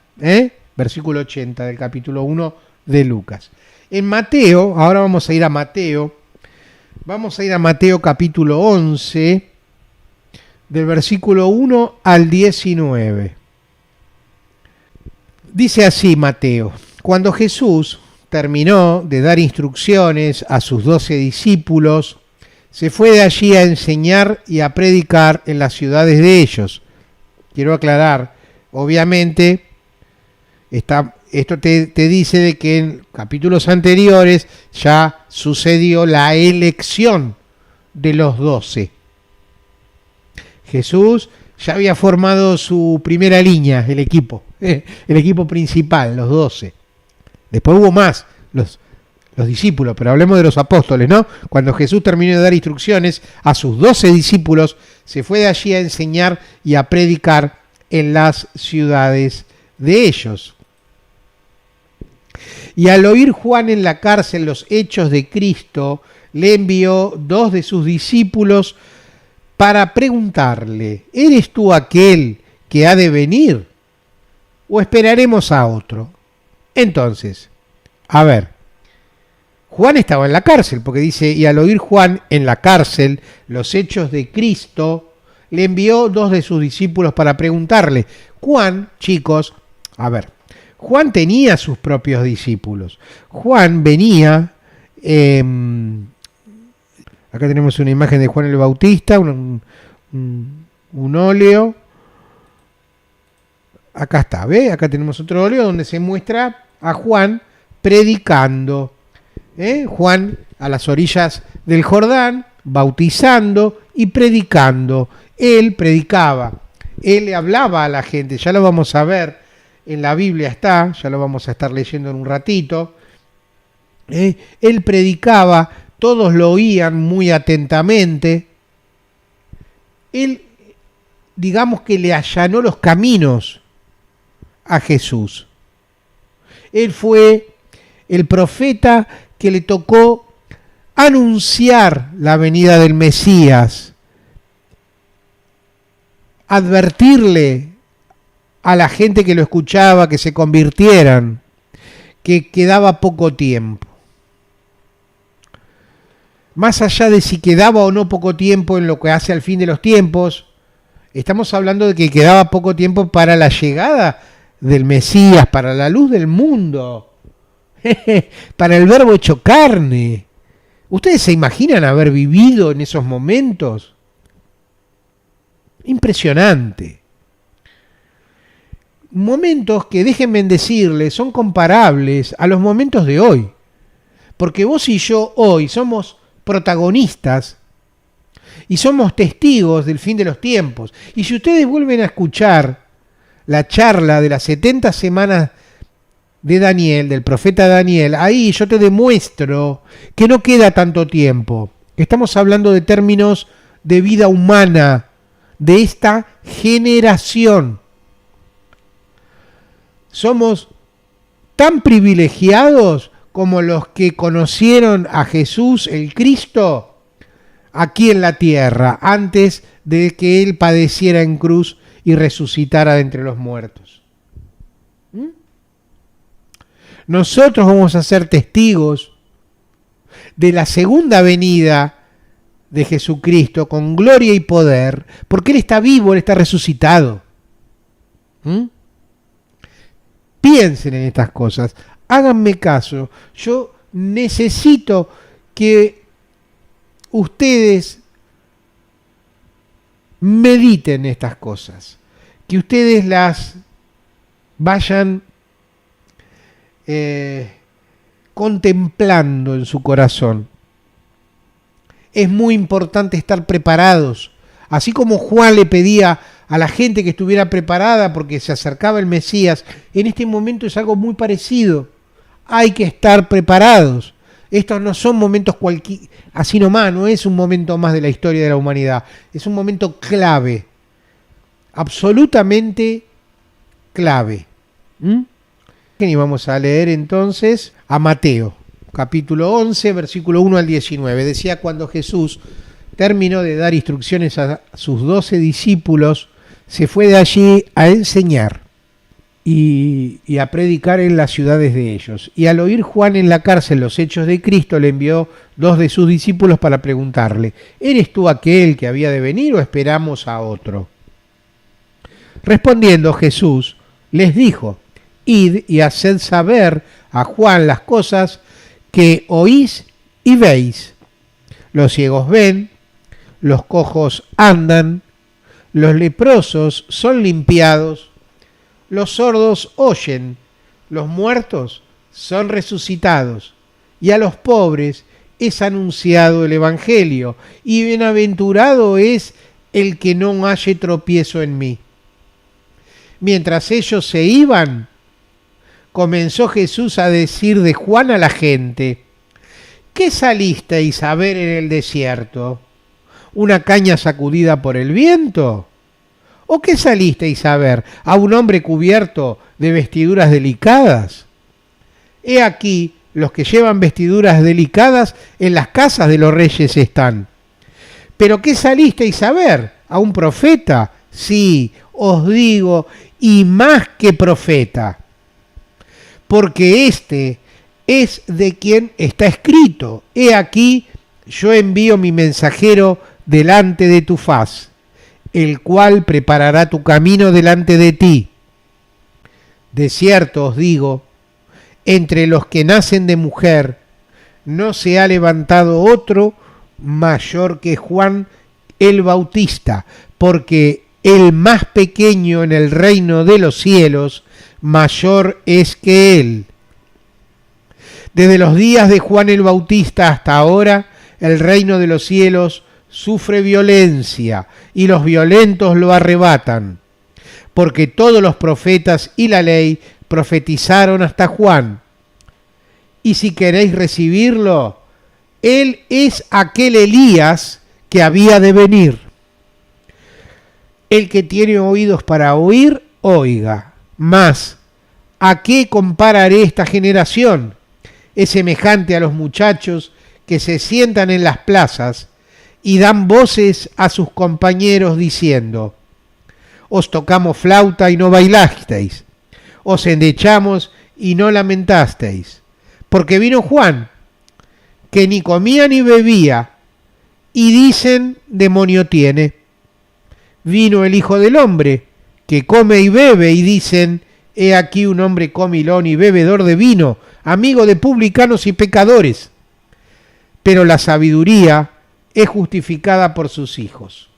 versículo 80 del capítulo 1 de Lucas. En Mateo, ahora vamos a ir a Mateo capítulo 11, del versículo 1 al 19. Dice así Mateo: cuando Jesús terminó de dar instrucciones a sus 12 discípulos, se fue de allí a enseñar y a predicar en las ciudades de ellos. Quiero aclarar, obviamente, esto te dice de que en capítulos anteriores ya sucedió la elección de los 12. Jesús ya había formado su primera línea, el equipo principal, los 12. Después hubo más, los discípulos, pero hablemos de los apóstoles, ¿no? Cuando Jesús terminó de dar instrucciones a sus 12 discípulos, se fue de allí a enseñar y a predicar en las ciudades de ellos. Y al oír Juan en la cárcel los hechos de Cristo, le envió 2 de sus discípulos para preguntarle: ¿eres tú aquel que ha de venir, o esperaremos a otro? Entonces, a ver, Juan estaba en la cárcel, porque dice: y al oír Juan en la cárcel los hechos de Cristo, le envió 2 de sus discípulos para preguntarle. Juan, chicos, a ver, Juan tenía sus propios discípulos. Juan venía, acá tenemos una imagen de Juan el Bautista, un óleo. Acá está, ¿ve? Acá tenemos otro óleo donde se muestra a Juan predicando. Juan a las orillas del Jordán, bautizando y predicando. Él predicaba, él le hablaba a la gente, ya lo vamos a ver, en la Biblia está, ya lo vamos a estar leyendo en un ratito. Él predicaba, todos lo oían muy atentamente. Él, digamos que le allanó los caminos a Jesús. Él fue el profeta que le tocó anunciar la venida del Mesías, advertirle a la gente que lo escuchaba que se convirtieran, que quedaba poco tiempo. Más allá de si quedaba o no poco tiempo en lo que hace al fin de los tiempos, estamos hablando de que quedaba poco tiempo para la llegada del Mesías, para la luz del mundo, para el Verbo hecho carne. ¿Ustedes se imaginan haber vivido en esos momentos? Impresionante. Momentos que, déjenme decirles, son comparables a los momentos de hoy. Porque vos y yo hoy somos protagonistas y somos testigos del fin de los tiempos. Y si ustedes vuelven a escuchar la charla de las 70 semanas de Daniel, del profeta Daniel, ahí yo te demuestro que no queda tanto tiempo. Estamos hablando de términos de vida humana, de esta generación. Somos tan privilegiados como los que conocieron a Jesús el Cristo aquí en la tierra, antes de que Él padeciera en cruz y resucitara de entre los muertos. Nosotros vamos a ser testigos de la segunda venida de Jesucristo con gloria y poder, porque Él está vivo, Él está resucitado. Piensen en estas cosas, háganme caso. Yo necesito que ustedes mediten estas cosas, que ustedes las vayan contemplando en su corazón. Es muy importante estar preparados, así como Juan le pedía a la gente que estuviera preparada porque se acercaba el Mesías. En este momento es algo muy parecido. Hay que estar preparados. Estos no son momentos así nomás, no es un momento más de la historia de la humanidad. Es un momento clave, absolutamente clave. Y vamos a leer entonces a Mateo, capítulo 11, versículo 1 al 19. Decía: cuando Jesús terminó de dar instrucciones a sus 12 discípulos, se fue de allí a enseñar y a predicar en las ciudades de ellos. Y al oír Juan en la cárcel los hechos de Cristo, le envió 2 de sus discípulos para preguntarle: ¿eres tú aquel que había de venir o esperamos a otro? Respondiendo Jesús, les dijo: id y haced saber a Juan las cosas que oís y veis. Los ciegos ven, los cojos andan, los leprosos son limpiados, los sordos oyen, los muertos son resucitados, y a los pobres es anunciado el Evangelio, y bienaventurado es el que no halle tropiezo en mí. Mientras ellos se iban, comenzó Jesús a decir de Juan a la gente: ¿qué salisteis a ver en el desierto? ¿Una caña sacudida por el viento? ¿O qué salisteis a ver? ¿A un hombre cubierto de vestiduras delicadas? He aquí, los que llevan vestiduras delicadas en las casas de los reyes están. ¿Pero qué salisteis a ver? ¿A un profeta? Sí, os digo, y más que profeta. Porque este es de quien está escrito: he aquí, yo envío mi mensajero delante de tu faz, el cual preparará tu camino delante de ti. De cierto os digo, entre los que nacen de mujer, no se ha levantado otro mayor que Juan el Bautista, porque el más pequeño en el reino de los cielos, mayor es que él. Desde los días de Juan el Bautista hasta ahora, el reino de los cielos sufre violencia, y los violentos lo arrebatan, porque todos los profetas y la ley profetizaron hasta Juan. Y si queréis recibirlo, él es aquel Elías que había de venir. El que tiene oídos para oír, oiga. Mas, ¿a qué compararé esta generación? Es semejante a los muchachos que se sientan en las plazas y dan voces a sus compañeros diciendo: os tocamos flauta y no bailasteis, os endechamos y no lamentasteis. Porque vino Juan, que ni comía ni bebía, y dicen: demonio tiene. Vino el Hijo del Hombre, que come y bebe, y dicen: he aquí un hombre comilón y bebedor de vino, amigo de publicanos y pecadores. Pero la sabiduría es justificada por sus hijos.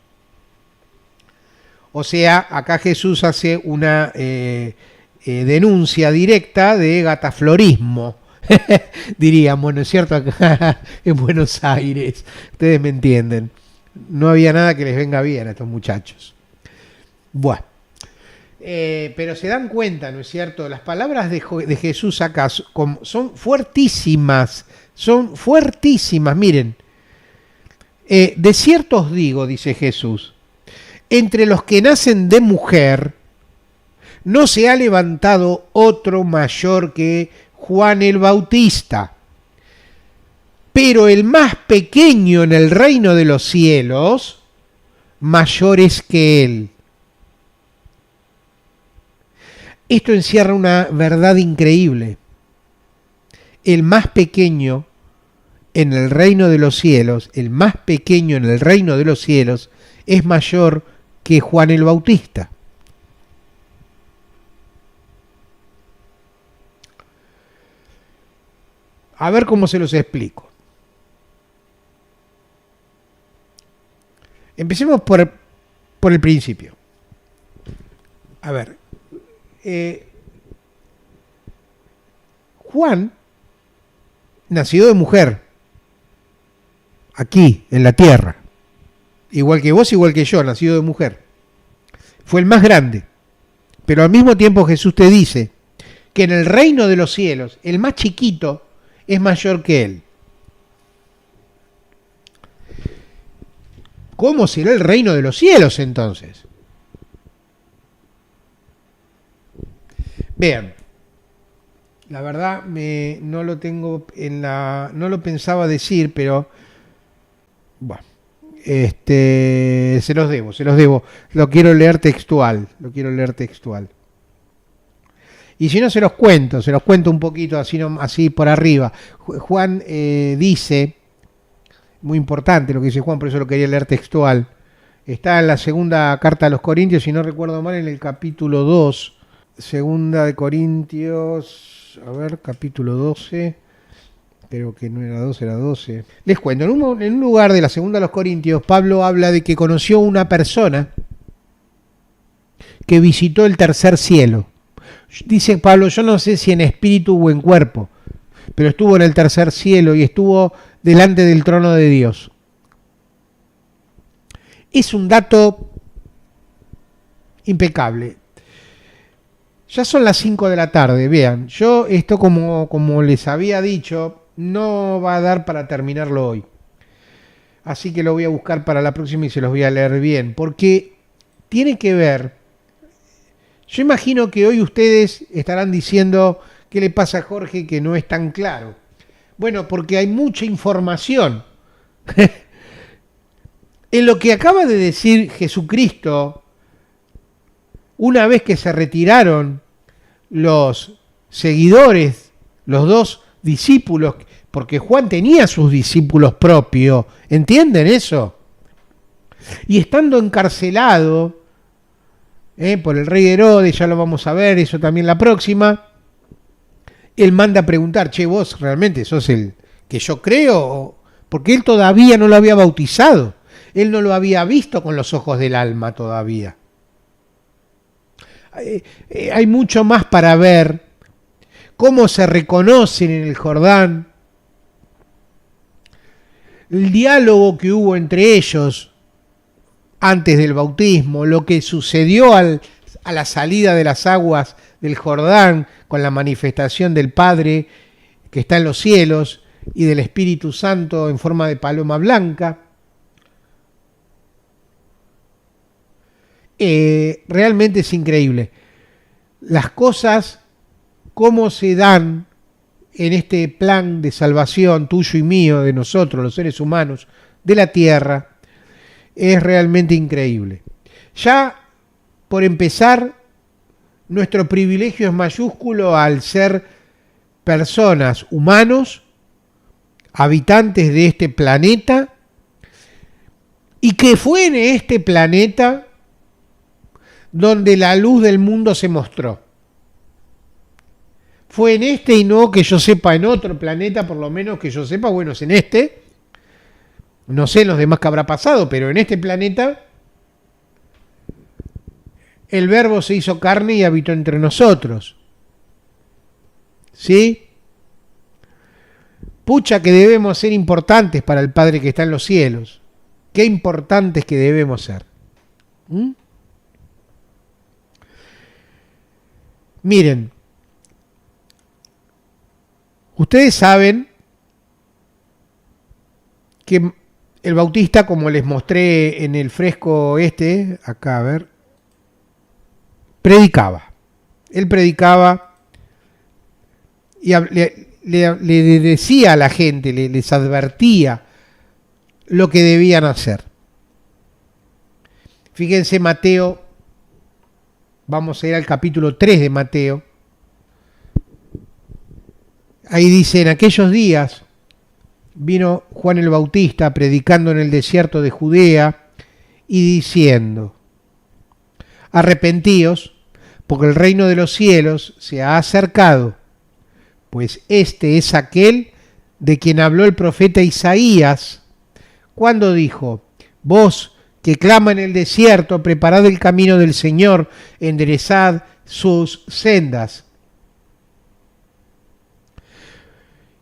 O sea, acá Jesús hace una denuncia directa de gataflorismo, diríamos, ¿no es cierto? Acá en Buenos Aires, ustedes me entienden. No había nada que les venga bien a estos muchachos. Bueno, pero se dan cuenta, ¿no es cierto? Las palabras de Jesús acá son fuertísimas, miren. De cierto os digo, dice Jesús, entre los que nacen de mujer, no se ha levantado otro mayor que Juan el Bautista, pero el más pequeño en el reino de los cielos, mayor es que él. Esto encierra una verdad increíble. El más pequeño en el reino de los cielos, el más pequeño en el reino de los cielos, es mayor que Juan el Bautista. A ver cómo se los explico. Empecemos por el principio. A ver, Juan, nacido de mujer, aquí, en la tierra, igual que vos, igual que yo, nacido de mujer, fue el más grande, pero al mismo tiempo Jesús te dice que en el reino de los cielos, el más chiquito es mayor que él. ¿Cómo será el reino de los cielos entonces? Vean, La verdad no lo tengo no lo pensaba decir, pero bueno, se los debo. Lo quiero leer textual, lo quiero leer textual. Y si no se los cuento un poquito así, no, así por arriba. Juan dice, muy importante lo que dice Juan, por eso lo quería leer textual. Está en la segunda carta a los Corintios, si no recuerdo mal, en el capítulo 2. Segunda de Corintios, a ver, capítulo 12. Creo que no era 12, era 12. Les cuento, en un lugar de la segunda de los Corintios, Pablo habla de que conoció una persona que visitó el tercer cielo. Dice Pablo, yo no sé si en espíritu o en cuerpo, pero estuvo en el tercer cielo y estuvo delante del trono de Dios. Es un dato impecable. Ya son las 5 de la tarde, vean, yo esto como les había dicho, no va a dar para terminarlo hoy. Así que lo voy a buscar para la próxima y se los voy a leer bien, porque tiene que ver. Yo imagino que hoy ustedes estarán diciendo, ¿qué le pasa a Jorge que no es tan claro? Bueno, porque hay mucha información. En lo que acaba de decir Jesucristo, una vez que se retiraron los seguidores, los dos discípulos, porque Juan tenía sus discípulos propios, ¿entienden eso? Y estando encarcelado por el rey Herodes, ya lo vamos a ver, eso también la próxima, él manda a preguntar, che, vos realmente sos el que yo creo, porque él todavía no lo había bautizado, él no lo había visto con los ojos del alma todavía. Hay mucho más para ver, cómo se reconocen en el Jordán, el diálogo que hubo entre ellos antes del bautismo, lo que sucedió a la salida de las aguas del Jordán con la manifestación del Padre que está en los cielos y del Espíritu Santo en forma de paloma blanca. Realmente es increíble. Las cosas, cómo se dan en este plan de salvación tuyo y mío, de nosotros, los seres humanos, de la tierra, es realmente increíble. Ya, por empezar, nuestro privilegio es mayúsculo al ser personas, humanos, habitantes de este planeta, y que fue en este planeta donde la luz del mundo se mostró. Fue en este y no que yo sepa en otro planeta, por lo menos que yo sepa, bueno, es en este. No sé en los demás que habrá pasado, pero en este planeta el Verbo se hizo carne y habitó entre nosotros. ¿Sí? Pucha que debemos ser importantes para el Padre que está en los cielos. Qué importantes que debemos ser. Miren, ustedes saben que el Bautista, como les mostré en el fresco acá a ver, predicaba. Él predicaba y le decía a la gente, les advertía lo que debían hacer. Fíjense Mateo, vamos a ir al capítulo 3 de Mateo. Ahí dice, en aquellos días vino Juan el Bautista predicando en el desierto de Judea y diciendo, arrepentíos, porque el reino de los cielos se ha acercado, pues este es aquel de quien habló el profeta Isaías, cuando dijo, vos que clama en el desierto, preparad el camino del Señor, enderezad sus sendas.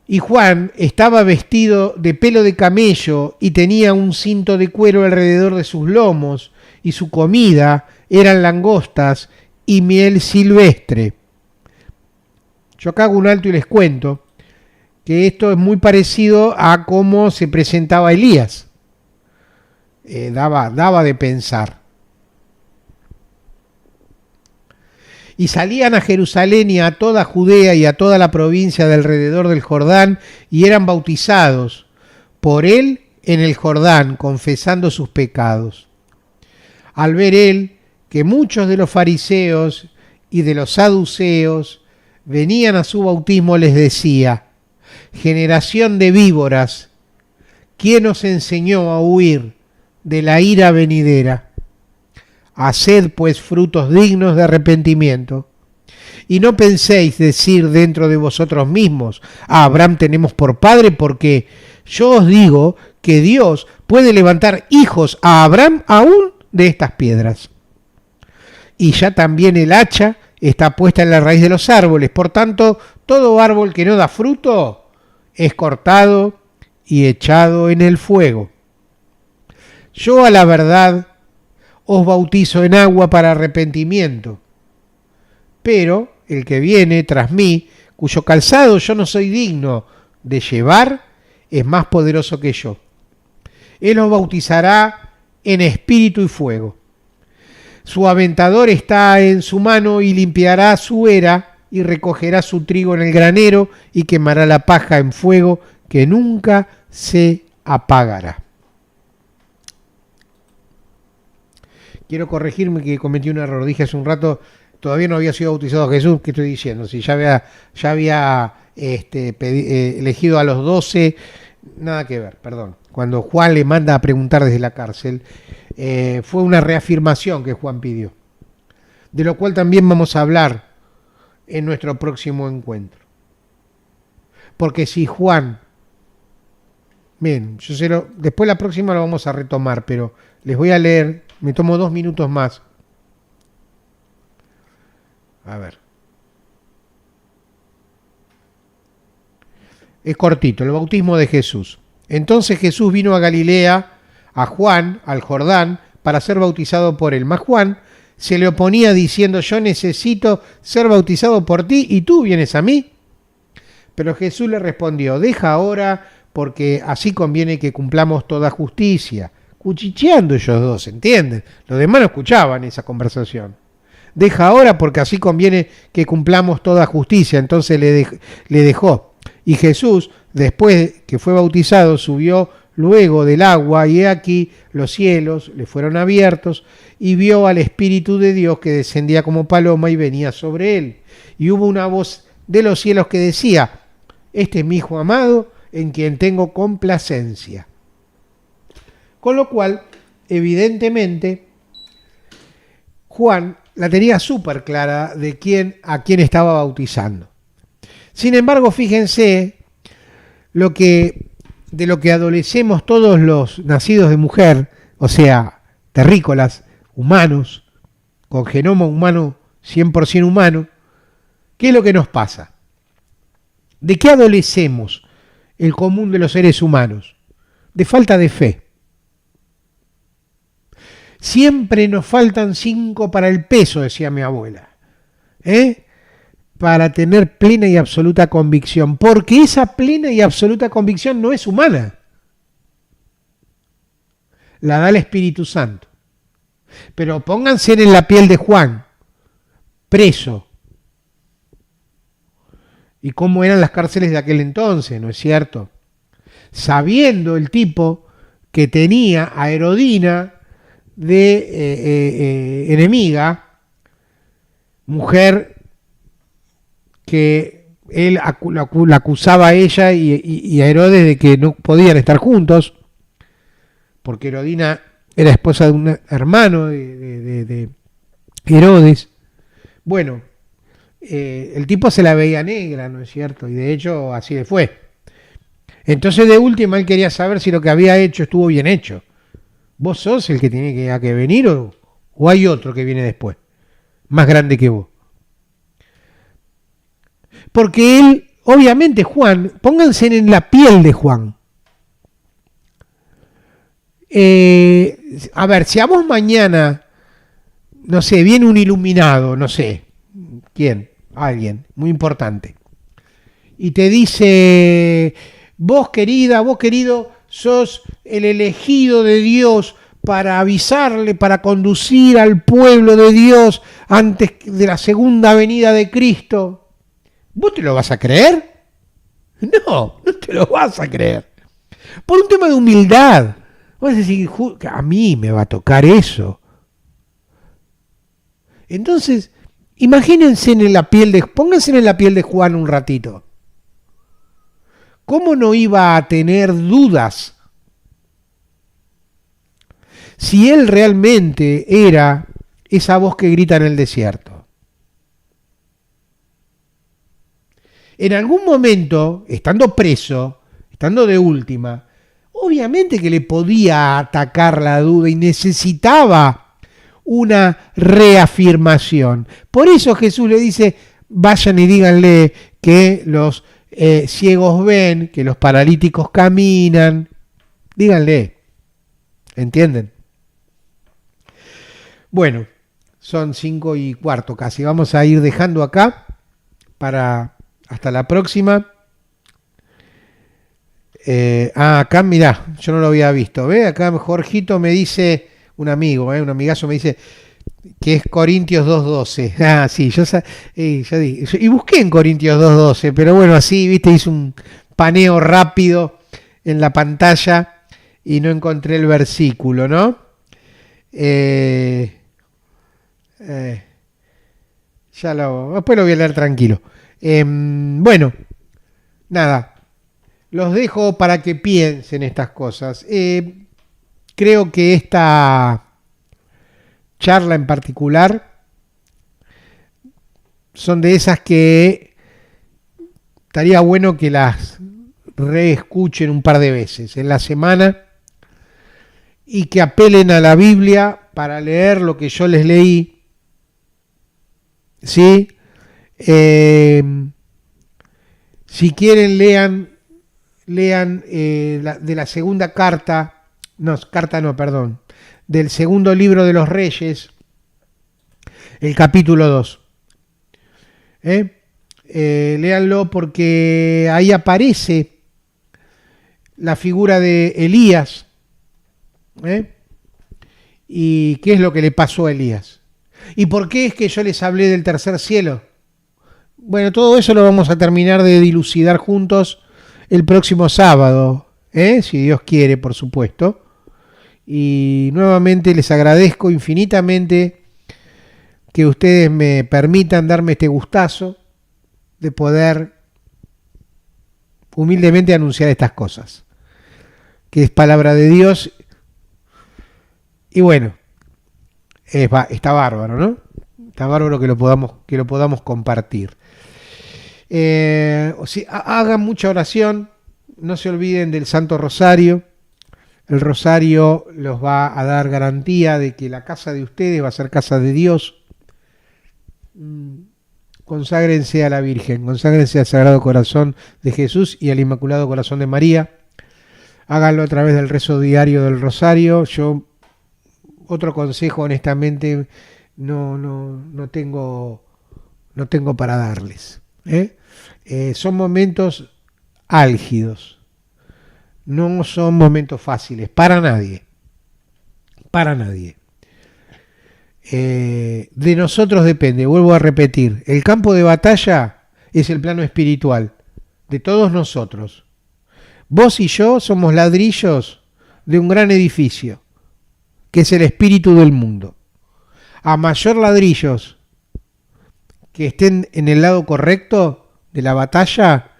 Y Juan estaba vestido de pelo de camello y tenía un cinto de cuero alrededor de sus lomos, y su comida eran langostas y miel silvestre. Yo acá hago un alto y les cuento que esto es muy parecido a cómo se presentaba Elías. Daba de pensar. Y salían a Jerusalén y a toda Judea y a toda la provincia de alrededor del Jordán, y eran bautizados por él en el Jordán, confesando sus pecados. Al ver él que muchos de los fariseos y de los saduceos venían a su bautismo, les decía: generación de víboras, ¿quién os enseñó a huir de la ira venidera? Haced pues frutos dignos de arrepentimiento. Y no penséis decir dentro de vosotros mismos: a Abraham tenemos por padre, porque yo os digo que Dios puede levantar hijos a Abraham aún de estas piedras. Y ya también el hacha está puesta en la raíz de los árboles. Por tanto, todo árbol que no da fruto es cortado y echado en el fuego. Yo a la verdad os bautizo en agua para arrepentimiento, pero el que viene tras mí, cuyo calzado yo no soy digno de llevar, es más poderoso que yo. Él os bautizará en espíritu y fuego. Su aventador está en su mano y limpiará su era y recogerá su trigo en el granero y quemará la paja en fuego que nunca se apagará. Quiero corregirme que cometí un error. Dije hace un rato, todavía no había sido bautizado Jesús. ¿Qué estoy diciendo? Si ya había elegido a los 12, nada que ver, perdón. Cuando Juan le manda a preguntar desde la cárcel, fue una reafirmación que Juan pidió, de lo cual también vamos a hablar en nuestro próximo encuentro. Porque si Juan, bien, después la próxima lo vamos a retomar, pero les voy a leer, me tomo 2 minutos más. A ver. Es cortito, el bautismo de Jesús. Entonces Jesús vino a Galilea, a Juan, al Jordán, para ser bautizado por él. Mas Juan se le oponía diciendo: yo necesito ser bautizado por ti y tú vienes a mí. Pero Jesús le respondió: deja ahora, porque así conviene que cumplamos toda justicia. Cuchicheando ellos dos, ¿entienden? Los demás no escuchaban esa conversación. Deja ahora, porque así conviene que cumplamos toda justicia. Entonces le dejó. Y Jesús, después que fue bautizado, subió luego del agua, y he aquí los cielos le fueron abiertos, y vio al Espíritu de Dios que descendía como paloma y venía sobre él. Y hubo una voz de los cielos que decía: este es mi Hijo amado, en quien tengo complacencia. Con lo cual, evidentemente, Juan la tenía súper clara de a quién estaba bautizando. Sin embargo, fíjense de lo que adolecemos todos los nacidos de mujer, o sea, terrícolas, humanos, con genoma humano, 100% humano. ¿Qué es lo que nos pasa? ¿De qué adolecemos el común de los seres humanos? De falta de fe. Siempre nos faltan 5 para el peso, decía mi abuela, para tener plena y absoluta convicción, porque esa plena y absoluta convicción no es humana. La da el Espíritu Santo. Pero pónganse en la piel de Juan, preso. Y cómo eran las cárceles de aquel entonces, ¿no es cierto? Sabiendo el tipo que tenía a Herodina de enemiga, mujer que él la acusaba a ella y a Herodes de que no podían estar juntos, porque Herodina era esposa de un hermano de Herodes. Bueno, el tipo se la veía negra, ¿no es cierto? Y de hecho así le fue. Entonces de última él quería saber si lo que había hecho estuvo bien hecho. ¿Vos sos el que tiene que venir o hay otro que viene después, más grande que vos? Porque él, obviamente Juan, pónganse en la piel de Juan. A ver, si a vos mañana, no sé, viene un iluminado, no sé, ¿quién? Alguien muy importante, y te dice: vos querida, vos querido, sos el elegido de Dios para avisarle, para conducir al pueblo de Dios antes de la segunda venida de Cristo. ¿Vos te lo vas a creer? No, no te lo vas a creer. Por un tema de humildad. Vas a decir, a mí me va a tocar eso. Entonces, imagínense pónganse en la piel de Juan un ratito. ¿Cómo no iba a tener dudas si él realmente era esa voz que grita en el desierto? En algún momento, estando preso, estando de última, obviamente que le podía atacar la duda y necesitaba una reafirmación. Por eso Jesús le dice, vayan y díganle que los ciegos ven, que los paralíticos caminan. Díganle. ¿Entienden? Bueno, son 5:15 casi. Vamos a ir dejando acá para hasta la próxima. Acá mirá, yo no lo había visto. ¿Ve? Acá Jorgito me dice, un amigo, un amigazo me dice que es Corintios 2:12. Ah, sí, yo dije, y busqué en Corintios 2:12, pero bueno, así, viste, hice un paneo rápido en la pantalla y no encontré el versículo, ¿no? Después lo voy a leer tranquilo. Bueno, nada, los dejo para que piensen estas cosas. Creo que esta charla en particular son de esas que estaría bueno que las reescuchen un par de veces en la semana y que apelen a la Biblia para leer lo que yo les leí. ¿Sí? Si quieren, lean de la segunda carta, del segundo libro de los Reyes, el capítulo 2. Léanlo porque ahí aparece la figura de Elías. ¿Y qué es lo que le pasó a Elías? ¿Y por qué es que yo les hablé del tercer cielo? Bueno, todo eso lo vamos a terminar de dilucidar juntos el próximo sábado, si Dios quiere, por supuesto. Y nuevamente les agradezco infinitamente que ustedes me permitan darme este gustazo de poder humildemente anunciar estas cosas, que es palabra de Dios. Y bueno, está bárbaro, ¿no? Está bárbaro que lo podamos compartir. Hagan mucha oración, no se olviden del Santo Rosario. El Rosario los va a dar garantía de que la casa de ustedes va a ser casa de Dios. Conságrense a la Virgen, conságrense al Sagrado Corazón de Jesús y al Inmaculado Corazón de María. Háganlo a través del rezo diario del Rosario. Yo, otro consejo, honestamente, no tengo para darles. Son momentos álgidos. No son momentos fáciles, para nadie. Para nadie. De nosotros depende, vuelvo a repetir, el campo de batalla es el plano espiritual, de todos nosotros. Vos y yo somos ladrillos de un gran edificio, que es el espíritu del mundo. A mayor ladrillos que estén en el lado correcto de la batalla,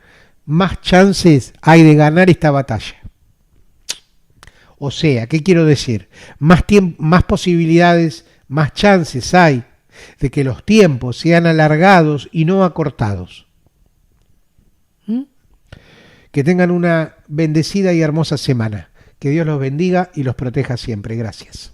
más chances hay de ganar esta batalla. O sea, ¿qué quiero decir? Más posibilidades, más chances hay de que los tiempos sean alargados y no acortados. Que tengan una bendecida y hermosa semana. Que Dios los bendiga y los proteja siempre. Gracias.